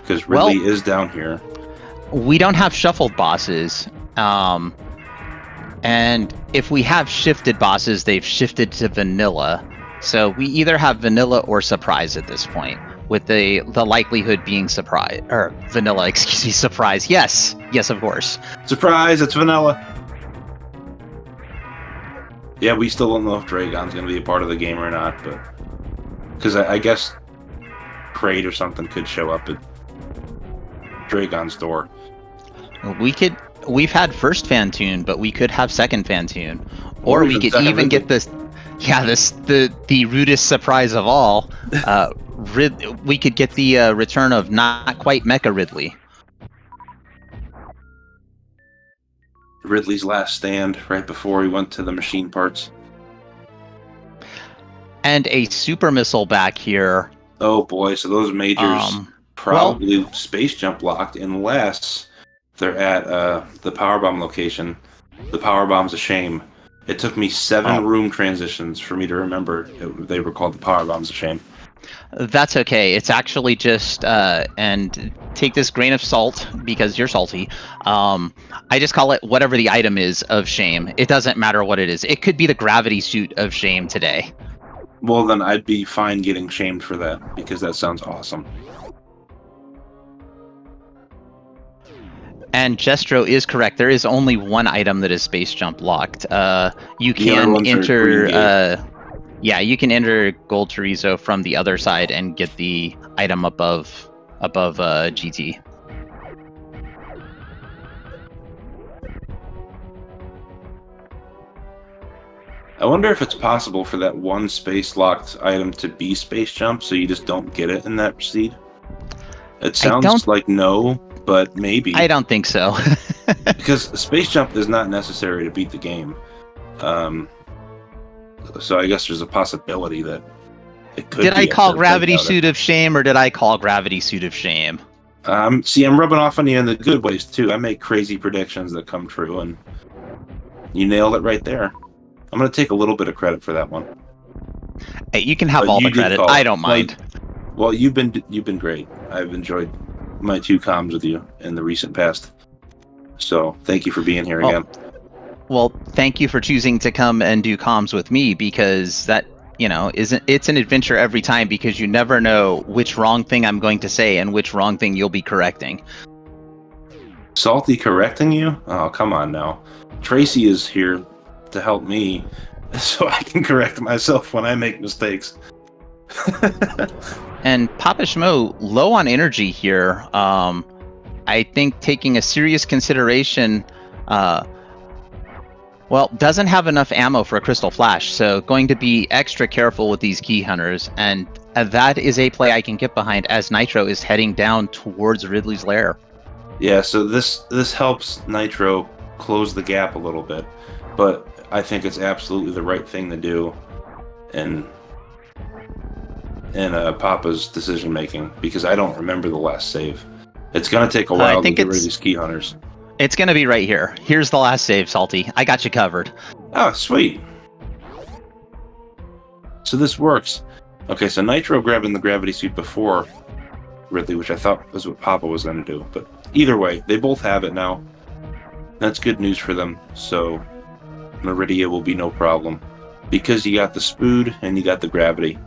because Ridley is down here. We don't have shuffled bosses, and if we have shifted bosses, they've shifted to vanilla. So we either have vanilla or surprise at this point, with the likelihood being surprise or vanilla. Excuse me, surprise. Yes, of course. Surprise! It's vanilla. Yeah, we still don't know if Dragon's going to be a part of the game or not, but because I guess Kraid or something could show up at Dragon's door. We've had first Fantoon, but we could have second Fantoon, or we could even get this. Yeah, the rudest surprise of all. We could get the return of not quite Mecha Ridley. Ridley's last stand right before he went to the machine parts. And a super missile back here. Oh boy, so those majors probably space jump locked unless they're at the powerbomb location. The powerbomb's a shame. It took me 7 room transitions for me to remember they were called the powerbomb's a shame. That's okay. It's actually just, and take this grain of salt because you're salty. I just call it whatever the item is of shame. It doesn't matter what it is. It could be the gravity suit of shame today. Well, then I'd be fine getting shamed for that because that sounds awesome. And Jestro is correct. There is only one item that is space jump locked. You can enter. You can enter Gold Chorizo from the other side and get the item above GT. I wonder if it's possible for that one space-locked item to be space jump, so you just don't get it in that seed. It sounds like no, but maybe. I don't think so. Because space jump is not necessary to beat the game. So I guess there's a possibility that it could. Did I call Gravity Suit of Shame, or did I call Gravity Suit of Shame? See, I'm rubbing off on you in the good ways too. I make crazy predictions that come true, and you nailed it right there. I'm going to take a little bit of credit for that one. Hey, you can have all the credit. I don't mind. Well, you've been great. I've enjoyed my 2 comms with you in the recent past. So thank you for being here again. Well, thank you for choosing to come and do comms with me, because that, it's an adventure every time, because you never know which wrong thing I'm going to say and which wrong thing you'll be correcting. Salty correcting you? Oh, come on now. Tracy is here to help me so I can correct myself when I make mistakes. And PapaSchmo, low on energy here. I think taking a serious consideration, doesn't have enough ammo for a Crystal Flash, so going to be extra careful with these key hunters, and that is a play I can get behind as Nitro is heading down towards Ridley's lair. Yeah, so this helps Nitro close the gap a little bit, but I think it's absolutely the right thing to do in Papa's decision making, because I don't remember the last save. It's going to take a while to get rid of these key hunters. It's going to be right here. Here's the last save, Salty. I got you covered. Oh, sweet. So this works. Okay, so Nitro grabbing the gravity suit before Ridley, which I thought was what Papa was going to do. But either way, they both have it now. That's good news for them. So Meridia will be no problem, because you got the Spood and you got the gravity.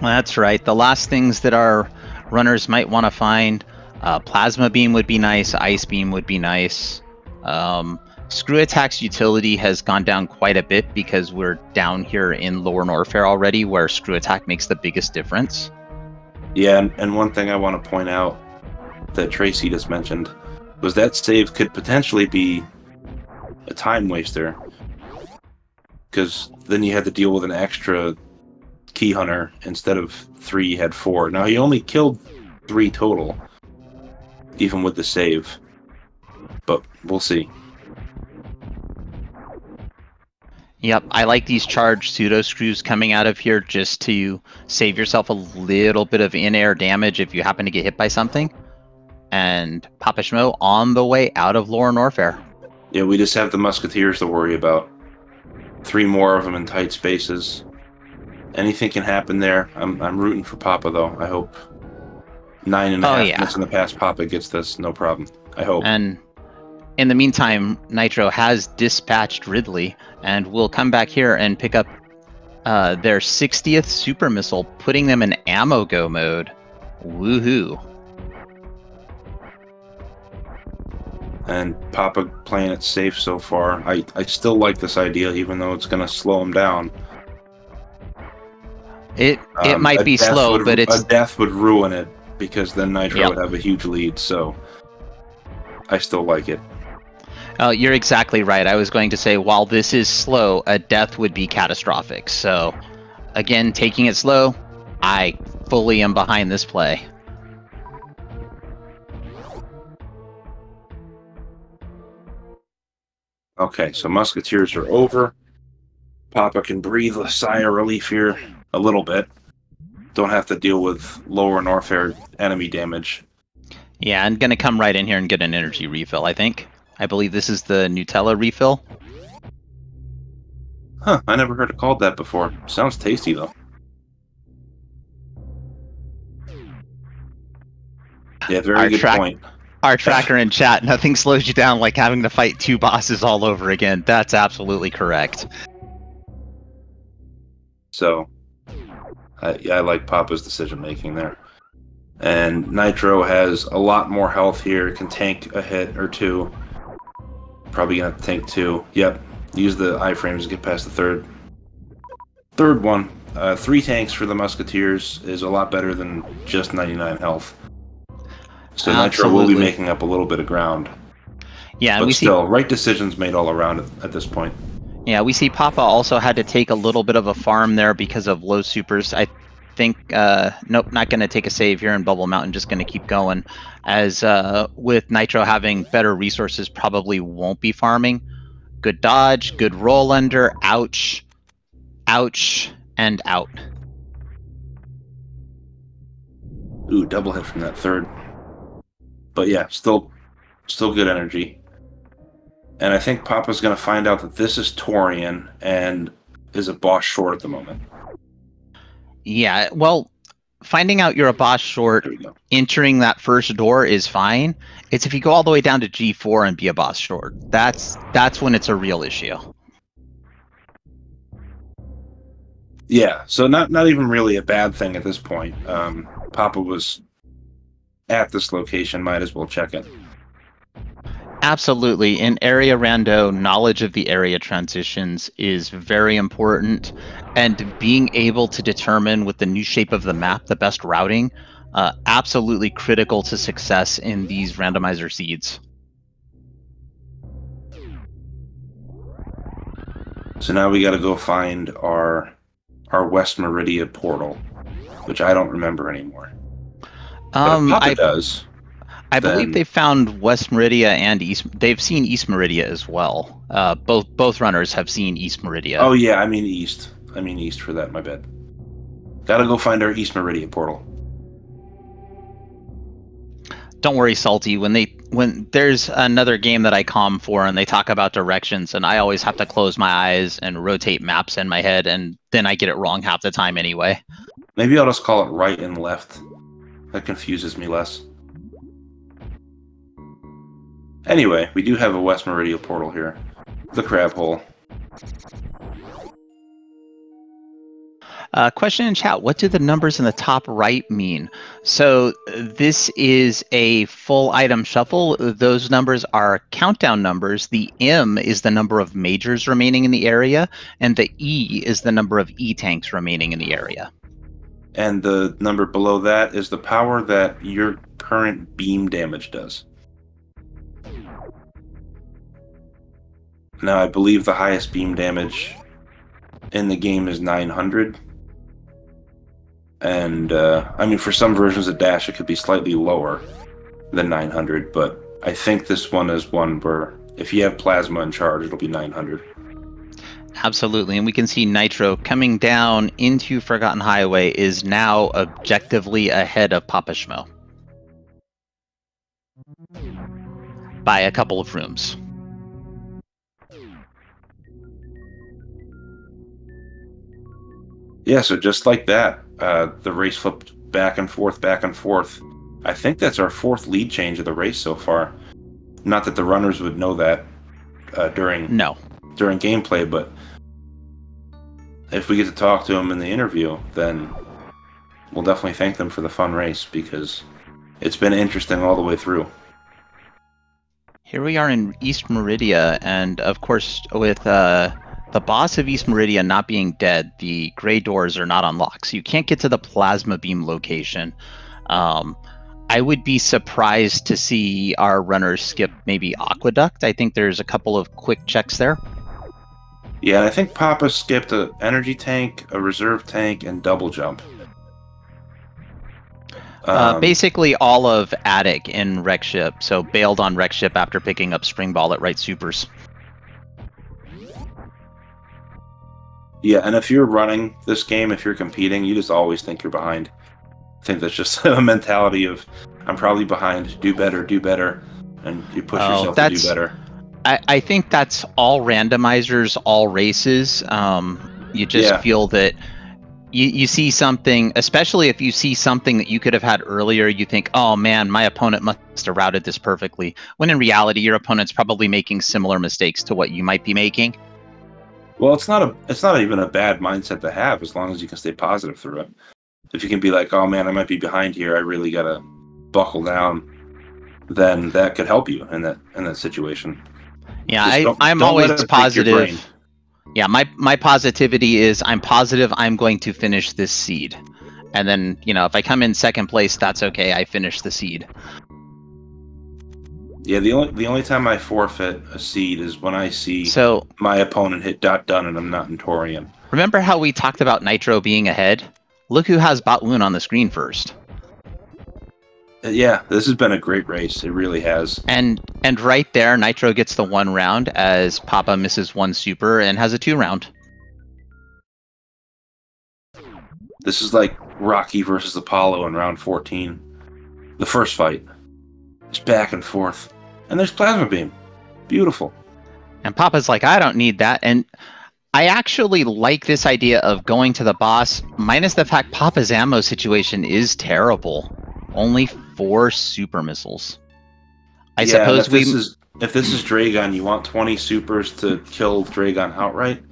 That's right. The last things that our runners might want to find Plasma Beam would be nice. Ice Beam would be nice. Screw Attack's utility has gone down quite a bit because we're down here in Lower Norfair already, where Screw Attack makes the biggest difference. Yeah, and one thing I want to point out that Tracy just mentioned was that save could potentially be a time waster, because then you had to deal with an extra key hunter. Instead of 3, you had 4. Now, he only killed 3 total, even with the save, but we'll see. Yep, I like these charged pseudo screws coming out of here just to save yourself a little bit of in-air damage if you happen to get hit by something. And PapaSchmo on the way out of Lower Norfair. Yeah, we just have the Musketeers to worry about. 3 more of them in tight spaces. Anything can happen there. I'm rooting for Papa, though. I hope 9.5 minutes in the past, Papa gets this, no problem. I hope. And in the meantime, Nitro has dispatched Ridley, and will come back here and pick up their 60th super missile, putting them in ammo go mode. Woohoo! And Papa playing it safe so far. I still like this idea, even though it's going to slow him down. It might be slow, but it's... A death would ruin it, because then Nitro would have a huge lead, so I still like it. You're exactly right. I was going to say, while this is slow, a death would be catastrophic. So, again, taking it slow, I fully am behind this play. Okay, so Musketeers are over. Papa can breathe a sigh of relief here a little bit. Don't have to deal with Lower Norfair enemy damage. Yeah, I'm going to come right in here and get an energy refill, I think. I believe this is the Nutella refill. Huh, I never heard it called that before. Sounds tasty, though. Yeah, very good point. Our tracker in chat, nothing slows you down like having to fight 2 bosses all over again. That's absolutely correct. So, I like Papa's decision-making there. And Nitro has a lot more health here, can tank a hit or 2. Probably gonna have to tank 2. Yep, use the iframes to get past the third one. 3 tanks for the Musketeers is a lot better than just 99 health. So Nitro will be making up a little bit of ground. Yeah, but still, right decisions made all around at this point. Yeah, we see Papa also had to take a little bit of a farm there because of low supers. I think, nope, not going to take a save here in Bubble Mountain, just going to keep going. As with Nitro having better resources, probably won't be farming. Good dodge, good roll under, ouch, ouch, and out. Ooh, double hit from that 3rd. But yeah, still good energy. And I think Papa's going to find out that this is Torian and is a boss short at the moment. Yeah, well, finding out you're a boss short, entering that first door is fine. It's if you go all the way down to G4 and be a boss short. That's when it's a real issue. Yeah, so not even really a bad thing at this point. Papa was at this location, might as well check it. Absolutely. In area rando, knowledge of the area transitions is very important, and being able to determine with the new shape of the map the best routing, absolutely critical to success in these randomizer seeds. So now we got to go find our West Meridia portal, which I don't remember anymore. But if Papa does, I believe they found West Meridia and East. They've seen East Meridia as well. Both runners have seen East Meridia. Oh yeah, I mean East. I mean East for that. My bad. Gotta go find our East Meridia portal. Don't worry, Salty. When there's another game that I comm for and they talk about directions, and I always have to close my eyes and rotate maps in my head, and then I get it wrong half the time anyway. Maybe I'll just call it right and left. That confuses me less. Anyway, we do have a West Meridia portal here. The crab hole. Question in chat, what do the numbers in the top right mean? So this is a full item shuffle. Those numbers are countdown numbers. The M is the number of majors remaining in the area, and the E is the number of E-tanks remaining in the area. And the number below that is the power that your current beam damage does. Now, I believe the highest beam damage in the game is 900. And, I mean, for some versions of Dash, it could be slightly lower than 900, but I think this one is one where if you have Plasma in charge, it'll be 900. Absolutely, and we can see Nitro coming down into Forgotten Highway is now objectively ahead of PapaSchmo by a couple of rooms. Yeah, so just like that, the race flipped back and forth, back and forth. I think that's our 4th lead change of the race so far. Not that the runners would know that during gameplay, but if we get to talk to them in the interview, then we'll definitely thank them for the fun race, because it's been interesting all the way through. Here we are in East Meridia, and of course, with the boss of East Meridia not being dead, the gray doors are not unlocked, so you can't get to the plasma beam location. I would be surprised to see our runners skip maybe Aqueduct. I think there's a couple of quick checks there. Yeah, and I think Papa skipped an energy tank, a reserve tank, and double jump. Basically all of Attic in Wreck Ship, so bailed on Wreck Ship after picking up Spring Ball at Right Supers. Yeah, and if you're running this game, if you're competing, you just always think you're behind. I think that's just a mentality of, I'm probably behind, do better, and you push yourself to do better. I think that's all randomizers, all races. You just feel that you see something, especially if you see something that you could have had earlier, you think, oh man, my opponent must have routed this perfectly. When in reality, your opponent's probably making similar mistakes to what you might be making. Well, it's not even a bad mindset to have, as long as you can stay positive through it. If you can be like, oh man, I might be behind here, I really gotta buckle down, then that could help you in that situation. Yeah, I'm always positive. Yeah, my positivity is I'm positive I'm going to finish this seed. And then, you know, if I come in second place, that's okay, I finished the seed. Yeah, the only time I forfeit a seed is when I see my opponent hit done and I'm not in Torian. Remember how we talked about Nitro being ahead? Look who has Batwoon on the screen first. Yeah, this has been a great race. It really has. And right there, Nitro gets the 1 round as Papa misses 1 super and has a 2 round. This is like Rocky versus Apollo in round 14. The first fight. It's back and forth. And there's Plasma Beam. Beautiful. And Papa's like, I don't need that. And I actually like this idea of going to the boss, minus the fact Papa's ammo situation is terrible. Only 4 super missiles. I suppose if this is Dragon, you want 20 supers to kill Dragon outright.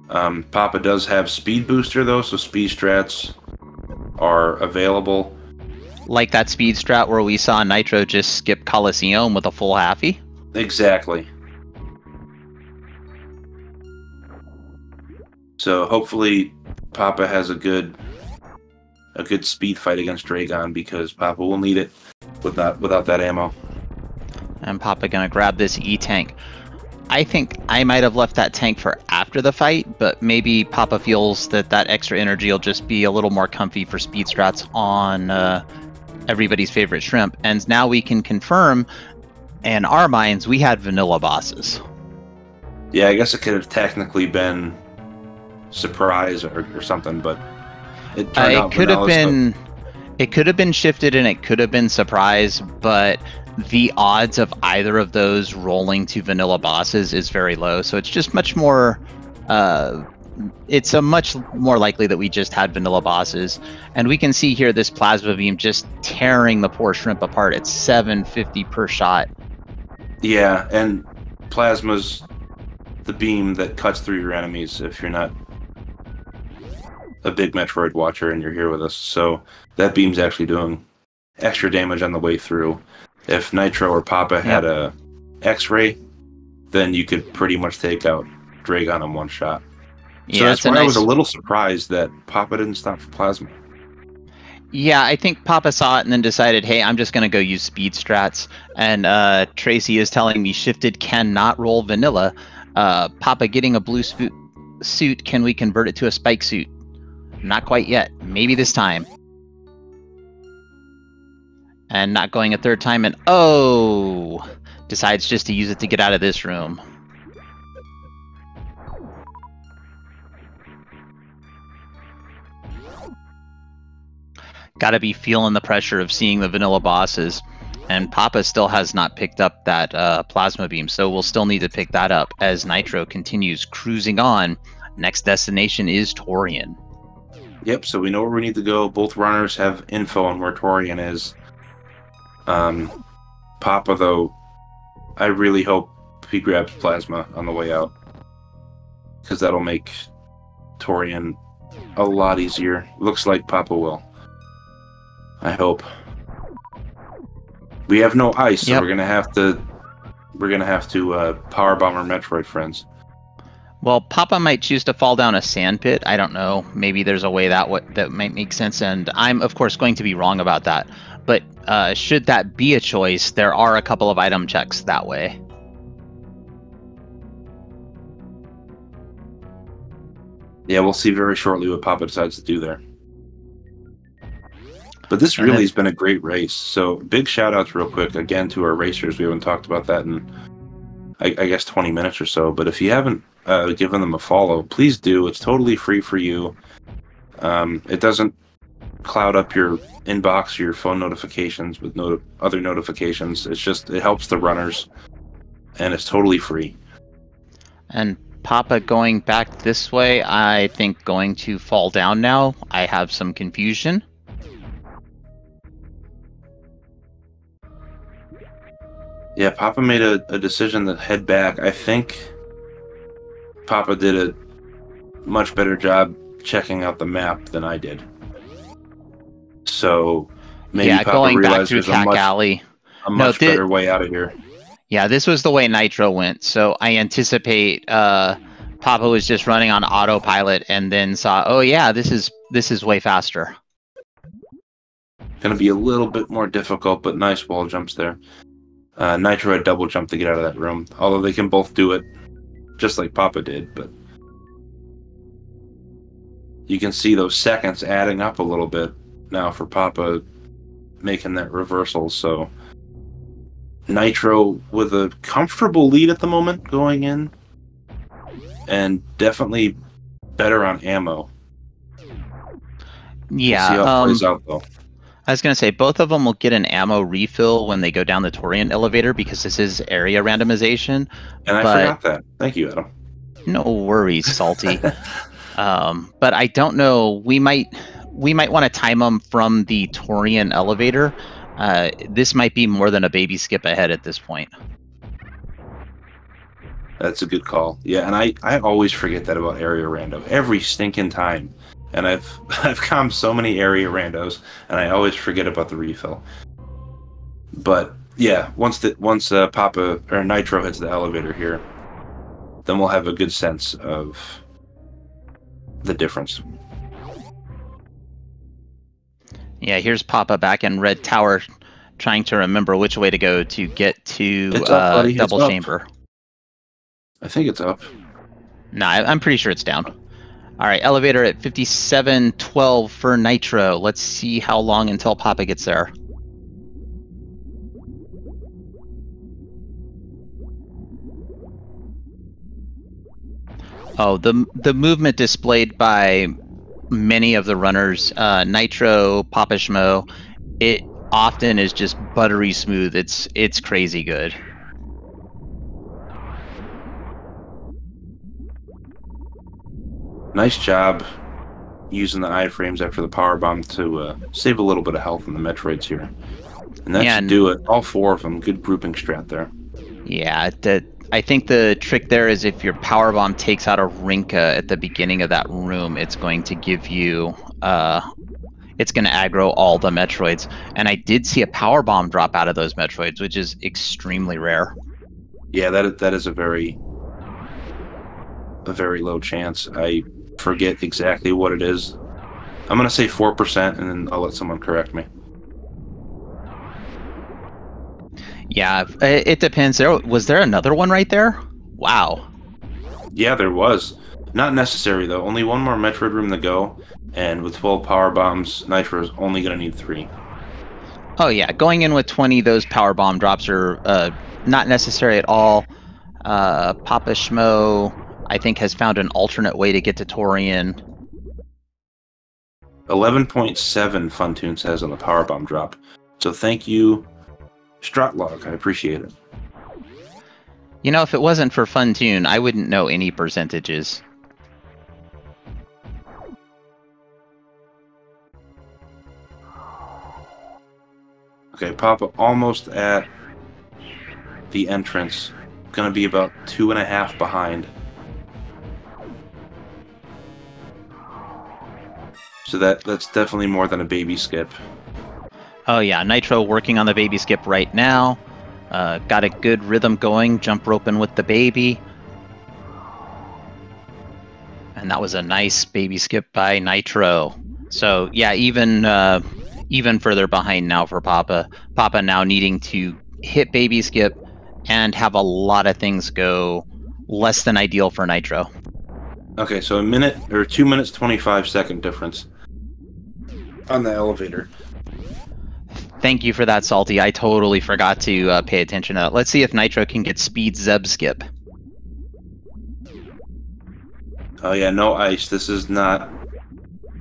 Papa does have speed booster though, so speed strats are available. Like that speed strat where we saw Nitro just skip Coliseum with a full halfie? Exactly. So hopefully Papa has a good speed fight against Dragon, because Papa will need it without that ammo. And Papa gonna grab this E-tank. I think I might have left that tank for after the fight, but maybe Papa feels that extra energy will just be a little more comfy for speed strats on everybody's favorite shrimp. And now we can confirm, in our minds, we had vanilla bosses. Yeah, I guess it could have technically been surprise or something, but it turned out could have been. It could have been shifted and it could have been surprise, but the odds of either of those rolling to vanilla bosses is very low. So it's just much more. It's a much more likely that we just had vanilla bosses, and we can see here this plasma beam just tearing the poor shrimp apart. It's 750 per shot. Yeah, and plasma's the beam that cuts through your enemies if you're not a big Metroid watcher and you're here with us. So that beam's actually doing extra damage on the way through. If Nitro or Papa had a X-ray, then you could pretty much take out Dragon in one shot. So that's why I was a little surprised that Papa didn't stop for Plasma. Yeah, I think Papa saw it and then decided, hey, I'm just going to go use speed strats. And Tracy is telling me shifted cannot roll vanilla. Papa getting a blue suit, can we convert it to a spike suit? Not quite yet. Maybe this time. And not going a third time, and decides just to use it to get out of this room. Gotta be feeling the pressure of seeing the vanilla bosses. And Papa still has not picked up that plasma beam, so we'll still need to pick that up as Nitro continues cruising on. Next destination is Torian. Yep, so we know where we need to go. Both runners have info on where Torian is. Papa, though, I really hope he grabs plasma on the way out, because that'll make Torian a lot easier. Looks like Papa will. I hope. We have no ice, so we're gonna have to power bomb our Metroid friends. Well, Papa might choose to fall down a sand pit. I don't know. Maybe there's a way that might make sense, and I'm of course going to be wrong about that. But should that be a choice, there are a couple of item checks that way. Yeah, we'll see very shortly what Papa decides to do there. But this really has been a great race. So big shout outs real quick again to our racers. We haven't talked about that in I guess 20 minutes or so. But if you haven't given them a follow, please do. It's totally free for you. It doesn't cloud up your inbox or your phone notifications with other notifications. It's just, it helps the runners, and it's totally free. And Papa going back this way, I think going to fall down now. I have some confusion. Yeah, Papa made a decision to head back. I think Papa did a much better job checking out the map than I did. So maybe Papa going realized back through there's Alley. a much better way out of here. Yeah, this was the way Nitro went. So I anticipate Papa was just running on autopilot and then saw, oh yeah, this is way faster. Going to be a little bit more difficult, but nice wall jumps there. Nitro had double jump to get out of that room, although they can both do it just like Papa did, but you can see those seconds adding up a little bit now for Papa making that reversal. So Nitro with a comfortable lead at the moment going in, and definitely better on ammo. Yeah, we'll see how it plays out though. I was going to say, both of them will get an ammo refill when they go down the Torian elevator, because this is area randomization. And I forgot that. Thank you, Adam. No worries, Salty. But I don't know. We might want to time them from the Torian elevator. This might be more than a baby skip ahead at this point. That's a good call. Yeah, and I always forget that about area rando every stinking time. And I've comped so many area randos, and I always forget about the refill. But yeah, once Papa or Nitro hits the elevator here, then we'll have a good sense of the difference. Yeah, here's Papa back in Red Tower, trying to remember which way to go to get to Double Chamber. I think it's up. No, I'm pretty sure it's down. All right, elevator at 5712 for Nitro. Let's see how long until Papa gets there. Oh, the movement displayed by many of the runners, Nitro, PapaSchmo, it often is just buttery smooth. It's crazy good. Nice job using the iframes after the power bomb to save a little bit of health in the Metroids here. And that should do it. All four of them. Good grouping strat there. Yeah, I think the trick there is if your power bomb takes out a Rinka at the beginning of that room, it's going to give you it's going to aggro all the Metroids. And I did see a power bomb drop out of those Metroids, which is extremely rare. Yeah, that is a very low chance. I forget exactly what it is. I'm going to say 4%, and then I'll let someone correct me. Yeah, it depends. Was there another one right there? Wow. Yeah, there was. Not necessary, though. Only one more Metroid room to go, and with 12 power bombs, Nitro is only going to need 3. Oh, yeah. Going in with 20, those power bomb drops are not necessary at all. PapaSchmo, I think, has found an alternate way to get to Torian. 11.7 Funtoon says on the power bomb drop. So thank you, Stratlog. I appreciate it. You know, if it wasn't for Funtoon, I wouldn't know any percentages. Okay, Papa almost at the entrance. Gonna be about 2.5 behind. So that's definitely more than a baby skip. Oh yeah, Nitro working on the baby skip right now. Got a good rhythm going, jump roping with the baby. And that was a nice baby skip by Nitro. So yeah, even further behind now for Papa. Papa now needing to hit baby skip and have a lot of things go less than ideal for Nitro. Okay, so 2 minutes 25-second difference on the elevator. Thank you for that, Salty. I totally forgot to pay attention to that. Let's see if Nitro can get speed Zeb skip. Oh yeah, no ice. This is not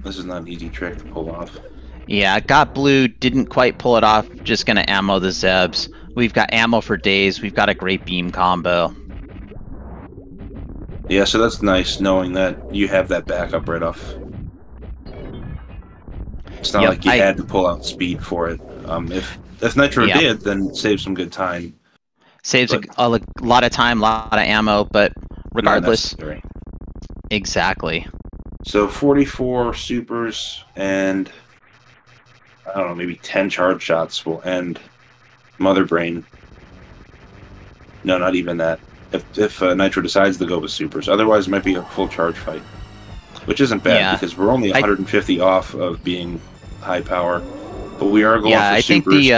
an easy trick to pull off. Yeah, got blue, didn't quite pull it off. Just gonna ammo the Zebs. We've got ammo for days. We've got a great beam combo. Yeah, so that's nice knowing that you have that backup right off. It's not like you had to pull out speed for it. If Nitro did, then save some good time. Saves a lot of time, a lot of ammo, but regardless. Exactly. So 44 supers and I don't know, maybe 10 charge shots will end Mother Brain. No, not even that. If Nitro decides to go with supers, otherwise it might be a full charge fight, which isn't bad because we're only 150 off of being high power, but we are going for supers.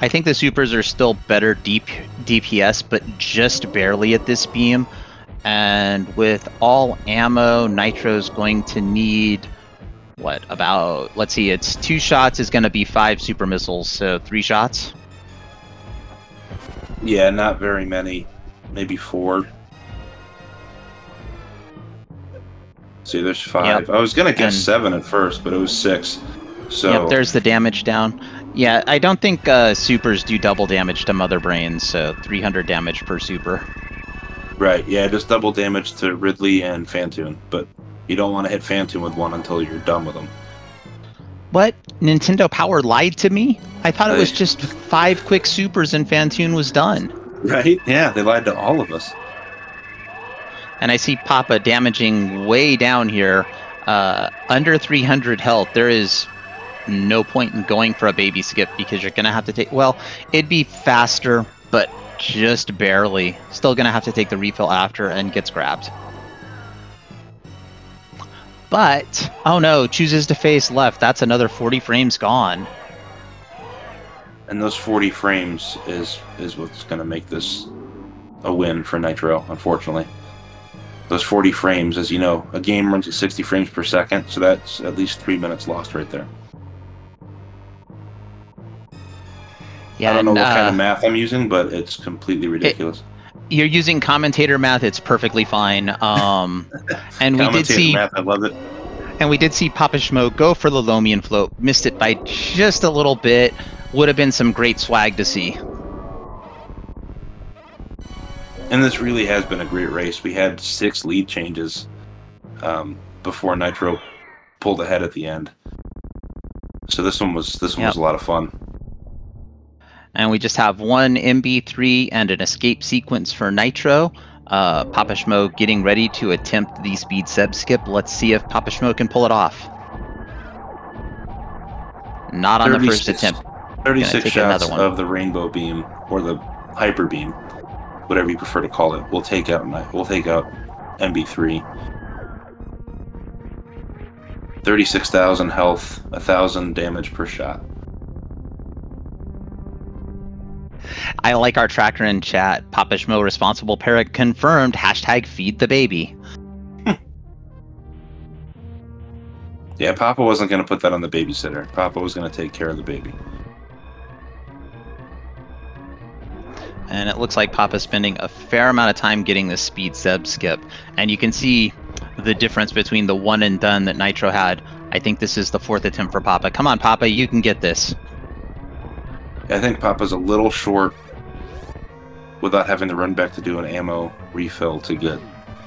I think the supers are still better DPS, but just barely at this beam. And with all ammo, Nitro's going to need what about? Let's see, it's 2 shots is going to be 5 super missiles, so 3 shots. Yeah, not very many. Maybe 4. See, there's 5. Yep. I was gonna guess 7 at first, but it was 6. So yep, there's the damage down. Yeah, I don't think supers do double damage to Mother Brains, so 300 damage per super. Right. Yeah, just double damage to Ridley and Fantoon, but you don't want to hit Fantoon with one until you're done with them. What? Nintendo Power lied to me? I thought it was just 5 quick supers and Fantoon was done. Right? Yeah, they lied to all of us. And I see Papa damaging way down here. Under 300 health. There is no point in going for a baby skip because you're going to have to take... Well, it'd be faster, but just barely. Still going to have to take the refill after and gets grabbed. But, oh no, chooses to face left. That's another 40 frames gone. And those 40 frames is what's going to make this a win for Nitro, unfortunately. Those 40 frames, as you know, a game runs at 60 frames per second, so that's at least 3 minutes lost right there. Yeah, I don't know what kind of math I'm using, but it's completely ridiculous. You're using commentator math, it's perfectly fine. And we did see math, I love it. And we did see PapaSchmo go for the Lomian float, missed it by just a little bit. Would have been some great swag to see. And this really has been a great race. We had 6 lead changes before Nitro pulled ahead at the end. So this one was a lot of fun. And we just have one MB3 and an escape sequence for Nitro. PapaSchmo getting ready to attempt the speed sub skip. Let's see if PapaSchmo can pull it off. Not on the first attempt. 36 shots of the rainbow beam, or the hyper beam, whatever you prefer to call it. We'll take out MB3. 36,000 health, 1,000 damage per shot. I like our tracker in chat. PapaSchmo responsible parrot confirmed. Hashtag feed the baby. Yeah, Papa wasn't going to put that on the babysitter. Papa was going to take care of the baby. And it looks like Papa's spending a fair amount of time getting this speed sub skip. And you can see the difference between the one and done that Nitro had. I think this is the fourth attempt for Papa. Come on, Papa, you can get this. I think Papa's a little short without having to run back to do an ammo refill to get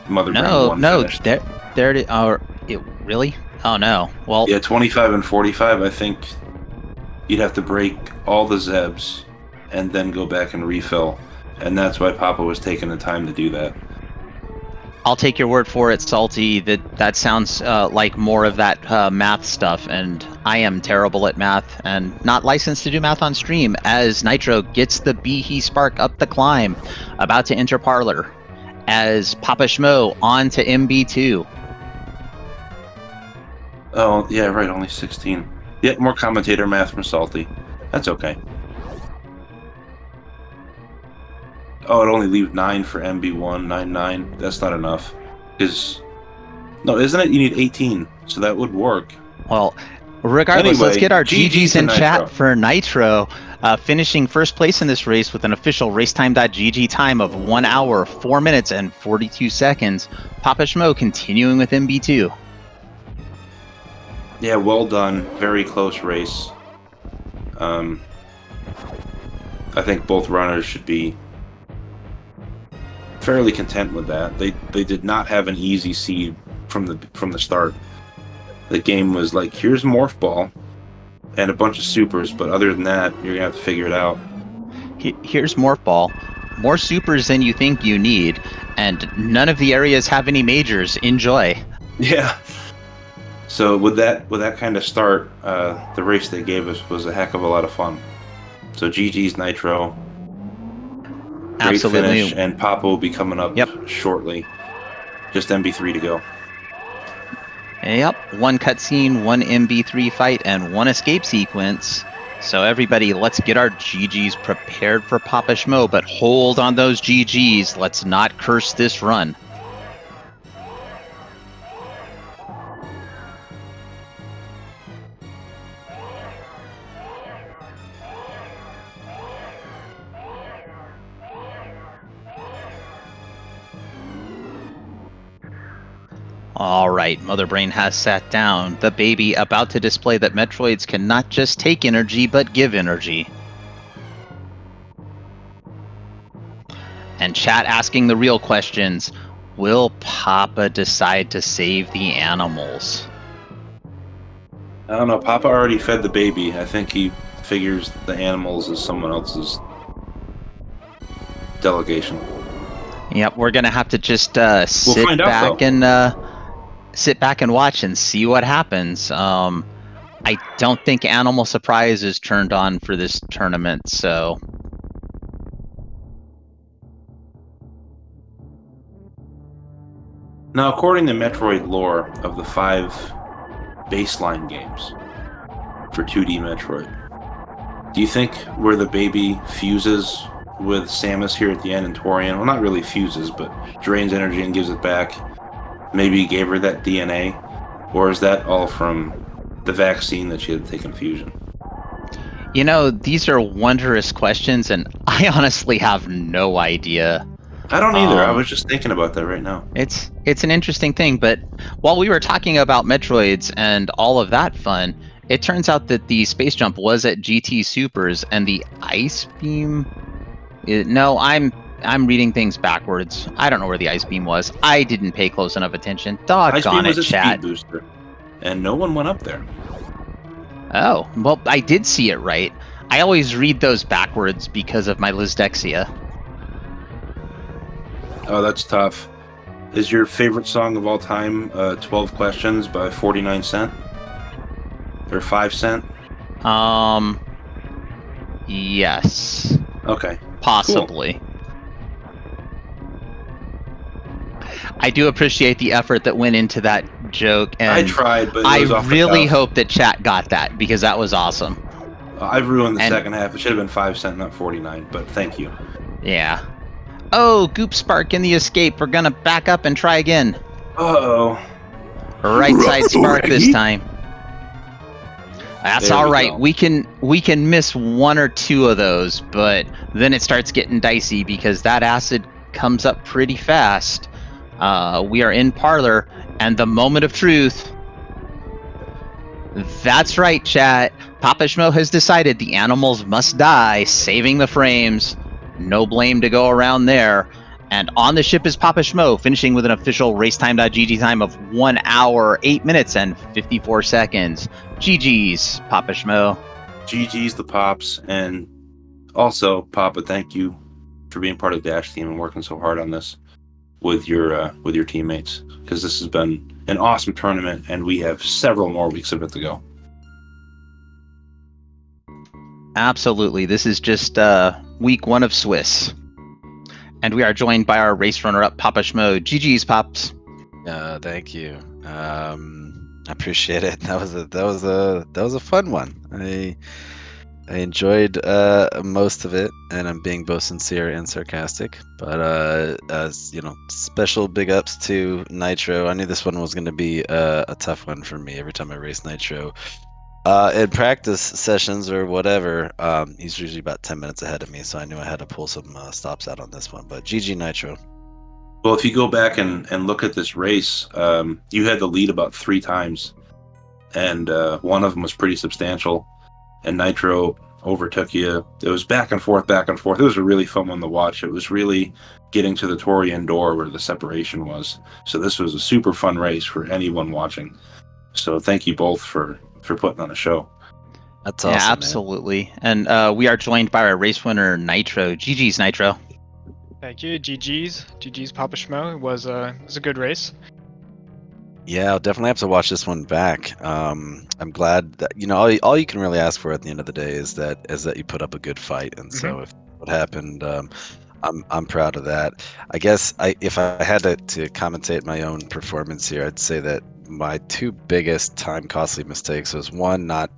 Mother Brain 1 finished. There it is. Really? Oh no. Well, yeah, 25 and 45, I think you'd have to break all the Zebs and then go back and refill. And that's why Papa was taking the time to do that. I'll take your word for it, Salty. That sounds like more of that math stuff, and I am terrible at math and not licensed to do math on stream. As Nitro gets the Behe Spark up the climb, about to enter Parlor, as PapaSchmo on to MB2. Oh yeah, right. Only 16. Yet more commentator math from Salty. That's okay. Oh, it only leaves 9 for MB1, 9. That's not enough. No, isn't it? You need 18, so that would work. Well, regardless, anyway, let's get our GGs in Nitro. chat for Nitro, finishing first place in this race with an official racetime.gg time of 1 hour, 4 minutes, and 42 seconds. PapaSchmo continuing with MB2. Yeah, well done. Very close race. I think both runners should be fairly content with that. They did not have an easy seed from the start. The game was like, here's Morph Ball and a bunch of supers, but other than that, you're gonna have to figure it out. Here's Morph Ball, more supers than you think you need, and none of the areas have any majors. Enjoy. Yeah. So with that kind of start, the race they gave us was a heck of a lot of fun. So GG's Nitro. Great Absolutely. finish, and Papa will be coming up shortly. Just MB3 to go. Yep, one cutscene, one MB3 fight, and one escape sequence. So everybody, let's get our GGs prepared for PapaSchmo, but hold on those GGs. Let's not curse this run. All right, Mother Brain has sat down. The baby about to display that Metroids can not just take energy, but give energy. And chat asking the real questions. Will Papa decide to save the animals? I don't know. Papa already fed the baby. I think he figures the animals as someone else's delegation. Yep, we're going to have to just sit back and watch and see what happens. I don't think Animal Surprise is turned on for this tournament, so... Now, according to Metroid lore, of the 5 baseline games for 2D Metroid, do you think where the baby fuses with Samus here at the end and Torian, well, not really fuses, but drains energy and gives it back, maybe gave her that DNA? Or is that all from the vaccine that she had to take infusion? You know, these are wondrous questions, and I honestly have no idea. I don't either. I was just thinking about that right now. It's an interesting thing, but while we were talking about Metroids and all of that fun, it turns out that the space jump was at GT Supers, and the ice beam... No, I'm reading things backwards. I don't know where the ice beam was. I didn't pay close enough attention. Doggone it, chat. Speed booster, and no one went up there. Oh, well, I did see it right. I always read those backwards because of my dyslexia. Oh, that's tough. Is your favorite song of all time 12 Questions by 49 Cent? Or 5 Cent? Yes. Okay. Possibly. Cool. I do appreciate the effort that went into that joke, and I tried, but I really hope that chat got that, because that was awesome. I've ruined the second half. It should have been 5 Cent, not 49, but thank you. Yeah. Oh, Goop Spark in the escape. We're gonna back up and try again. Uh-oh. Right side Spark this time. That's all right. We can miss one or two of those, but then it starts getting dicey because that acid comes up pretty fast. We are in parlor, and the moment of truth. That's right, chat. PapaSchmo has decided the animals must die, saving the frames. No blame to go around there. And on the ship is PapaSchmo, finishing with an official racetime.gg time of 1 hour, 8 minutes, and 54 seconds. GG's, PapaSchmo. GG's the Pops. And also, Papa, thank you for being part of the Dash team and working so hard on this with your teammates, because this has been an awesome tournament, and we have several more weeks of it to go. Absolutely. This is just week 1 of Swiss. And we are joined by our race runner-up, PapaSchmo. GG's, Pops. Thank you. I appreciate it. That was a fun one. I enjoyed most of it, and I'm being both sincere and sarcastic. But as you know, special big ups to Nitro. I knew this one was going to be a tough one for me. Every time I race Nitro, in practice sessions or whatever, he's usually about 10 minutes ahead of me, so I knew I had to pull some stops out on this one. But GG Nitro. Well, if you go back and look at this race, you had the lead about 3 times, and one of them was pretty substantial, and Nitro overtook you. It was back and forth, back and forth. It was a really fun one to watch. It was really getting to the Torian door where the separation was. So this was a super fun race for anyone watching. So thank you both for putting on a show. That's awesome. Yeah, absolutely. Man. And we are joined by our race winner, Nitro. GG's, Nitro. Thank you. GG's PapaSchmo. It was a good race. Yeah, I'll definitely have to watch this one back. I'm glad that, you know, all you can really ask for at the end of the day is that you put up a good fight. And so if what happened, I'm proud of that. I guess if I had to commentate my own performance here, I'd say that my 2 biggest time costly mistakes was, one, not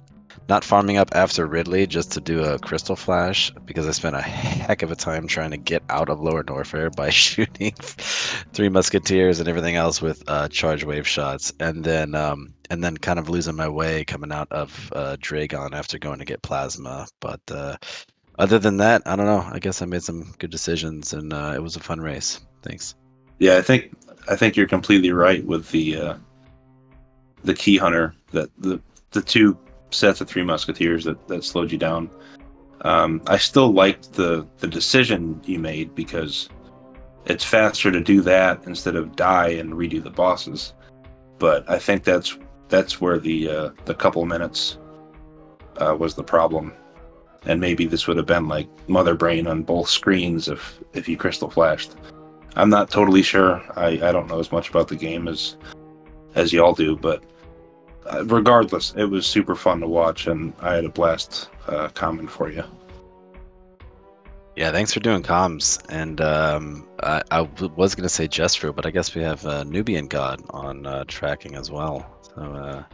farming up after Ridley just to do a crystal flash, because I spent a heck of a time trying to get out of Lower Norfair by shooting 3 musketeers and everything else with charge wave shots, and then kind of losing my way coming out of Dragon after going to get plasma. But other than that, I don't know. I guess I made some good decisions, and it was a fun race. Thanks. Yeah, I think you're completely right with the key hunter, that the 2 sets of 3 musketeers that slowed you down. I still liked the decision you made, because it's faster to do that instead of die and redo the bosses. But I think that's where the couple minutes was the problem. And maybe this would have been like Mother Brain on both screens if you crystal flashed. I'm not totally sure. I don't know as much about the game as y'all do, but regardless, it was super fun to watch, and I had a blast comment for you. Yeah, thanks for doing comms. And I was going to say Jestro, but I guess we have Nubian God on tracking as well. So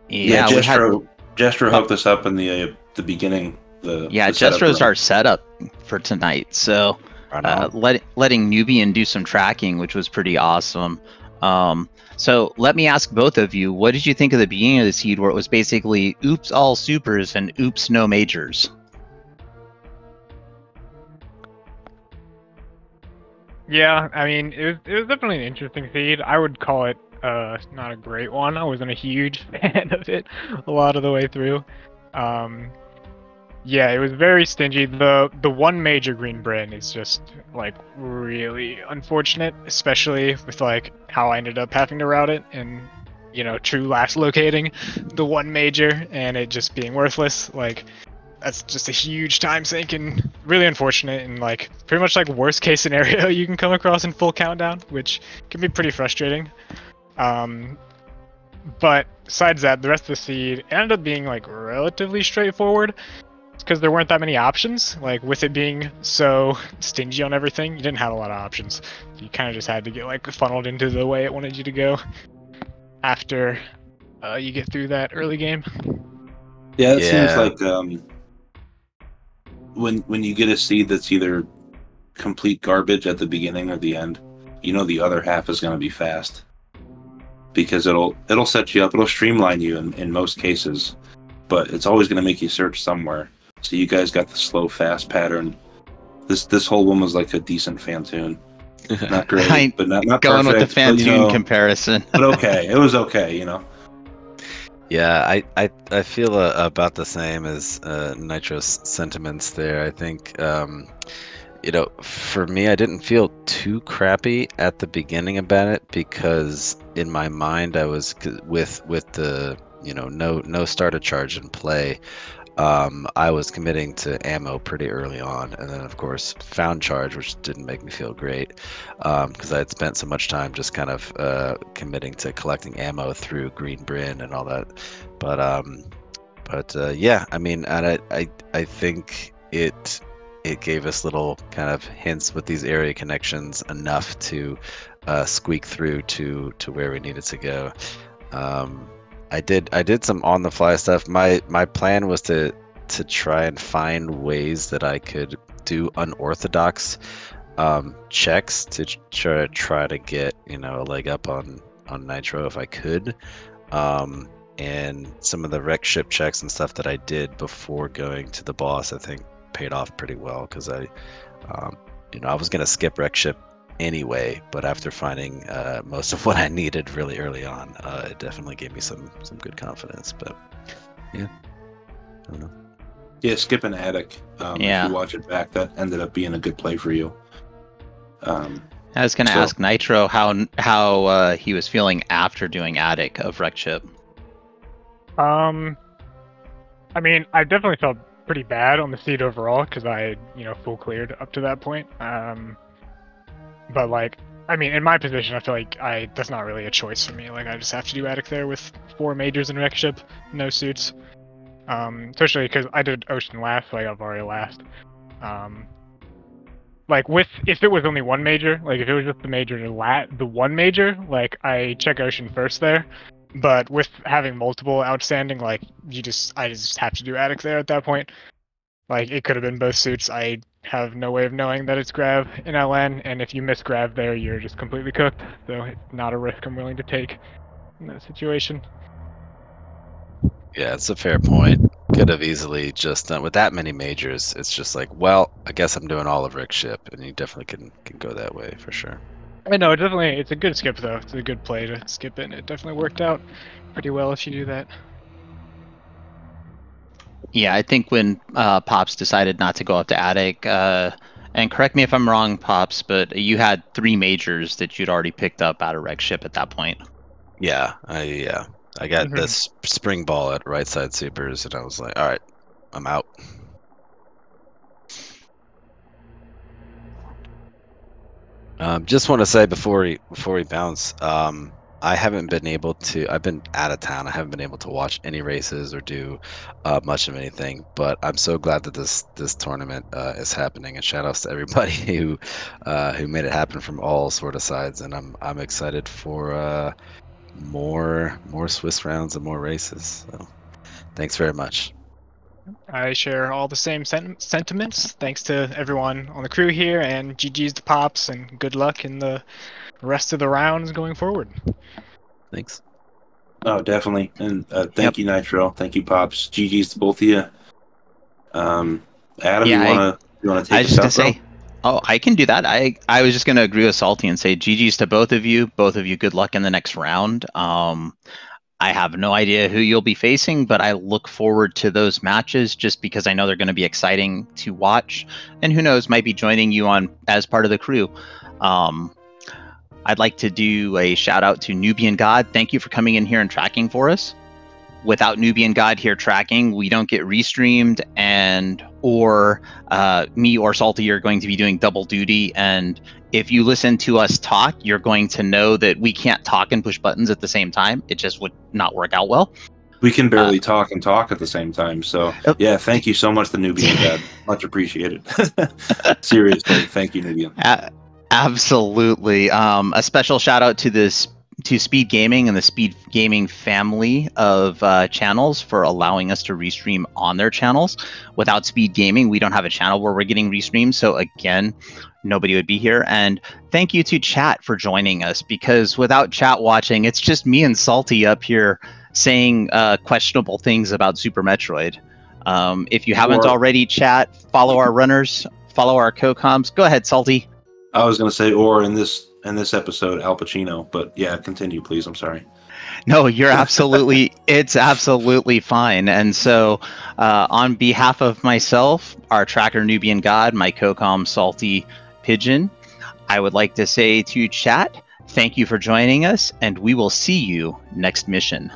yeah, Jestro hooked us up in the beginning. Jestro's our setup for tonight. So letting Nubian do some tracking, which was pretty awesome. So let me ask both of you, what did you think of the beginning of the seed, where it was basically oops all supers and oops no majors? Yeah, I mean, it was definitely an interesting seed. I would call it not a great one. I wasn't a huge fan of it a lot of the way through. Yeah, it was very stingy. The 1 major green brand is just like really unfortunate, especially with like how I ended up having to route it, and you know, true last locating the 1 major and it just being worthless. Like that's just a huge time sink and really unfortunate, and like pretty much like worst case scenario you can come across in full countdown, which can be pretty frustrating. But besides that, the rest of the seed ended up being like relatively straightforward because there weren't that many options. Like with it being so stingy on everything, you didn't have a lot of options. You kind of just had to get like funneled into the way it wanted you to go after you get through that early game. Yeah, it seems like when you get a seed that's either complete garbage at the beginning or the end, you know the other half is going to be fast because it'll set you up, it'll streamline you in most cases, but it's always going to make you search somewhere. So you guys got the slow fast pattern. This whole one was like a decent fan tune. Not great, but not going perfect, with the fan but, tune comparison. But okay, it was okay, you know. Yeah, I feel about the same as Nitro's sentiments there. I think, you know, for me, I didn't feel too crappy at the beginning about it because in my mind I was with the, you know, no starter charge in play. I was committing to ammo pretty early on, and then of course found charge, which didn't make me feel great because I had spent so much time just kind of committing to collecting ammo through Green Bryn and all that. But yeah, I mean, and I think it gave us little kind of hints with these area connections enough to squeak through to where we needed to go. I did some on the fly stuff. My plan was to try and find ways that I could do unorthodox checks to try to get, you know, a leg up on Nitro if I could. And some of the wreck ship checks and stuff that I did before going to the boss, I think paid off pretty well because I was gonna skip wreck ship anyway, but after finding most of what I needed really early on, it definitely gave me some good confidence. But yeah, I don't know. Yeah, skip an attic. If you watch it back, that ended up being a good play for you. I was going to ask Nitro how he was feeling after doing attic of wreck ship. I mean, I definitely felt pretty bad on the seed overall because I, you know, full cleared up to that point. But like, I mean, in my position, I feel like that's not really a choice for me. Like, I just have to do attic there with 4 majors and wreck ship, no suits. Especially because I did ocean last, so I got Vario last. Like if it was only 1 major, like if it was just the major and the 1 major, like I check ocean first there. But with having multiple outstanding, like I just have to do attic there at that point. Like it could have been both suits. I have no way of knowing that it's grab in LN, and if you miss grab there, you're just completely cooked. So it's not a risk I'm willing to take in that situation. Yeah, it's a fair point. Could have easily just done with that many majors. It's just like, well, I guess I'm doing all of Rick's ship, and you definitely can go that way for sure. I know, it's a good skip though. It's a good play to skip it, and it definitely worked out pretty well if you do that. Yeah, I think when Pops decided not to go up to attic, and correct me if I'm wrong, Pops, but you had 3 majors that you'd already picked up out of wreck ship at that point. Yeah, I got this spring ball at right side supers, and I was like, all right, I'm out. Just want to say before we bounce, I haven't been able to. I've been out of town. I haven't been able to watch any races or do much of anything. But I'm so glad that this tournament is happening. And shout outs to everybody who made it happen from all sort of sides. And I'm excited for more Swiss rounds and more races. So thanks very much. I share all the same sentiments. Thanks to everyone on the crew here, and GG's to Pops, and good luck in the rest of the rounds going forward. Thanks. Oh, definitely. And thank you, Nitro. Thank you, Pops. GG's to both of you. Adam, you want to take us out, bro? Oh, I can do that. I was just going to agree with Salty and say GG's to both of you. Both of you, good luck in the next round. I have no idea who you'll be facing, but I look forward to those matches just because I know they're going to be exciting to watch. And who knows, might be joining you on as part of the crew. I'd like to do a shout out to Nubian God. Thank you for coming in here and tracking for us. without Nubian God here tracking, we don't get restreamed, and or me or Salty are going to be doing double duty. And if you listen to us talk, you're going to know that we can't talk and push buttons at the same time. It just would not work out well. We can barely talk and talk at the same time. So, yeah, thank you so much, the Nubian God. Much appreciated. Seriously, thank you, Nubian. Absolutely. A special shout out to SpeedGaming and the SpeedGaming family of channels for allowing us to restream on their channels. Without SpeedGaming, we don't have a channel where we're getting restreamed. So again, nobody would be here. And thank you to chat for joining us, because without chat watching, it's just me and Salty up here saying questionable things about Super Metroid. If you haven't already, chat, follow our runners, follow our co-coms. Go ahead, Salty. I was going to say, or in this episode, Al Pacino, but yeah, continue, please. I'm sorry. No, you're absolutely, it's absolutely fine. And so on behalf of myself, our tracker Nubian God, my co-com Salty Pigeon, I would like to say to chat, thank you for joining us, and we will see you next mission.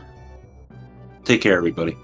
Take care, everybody.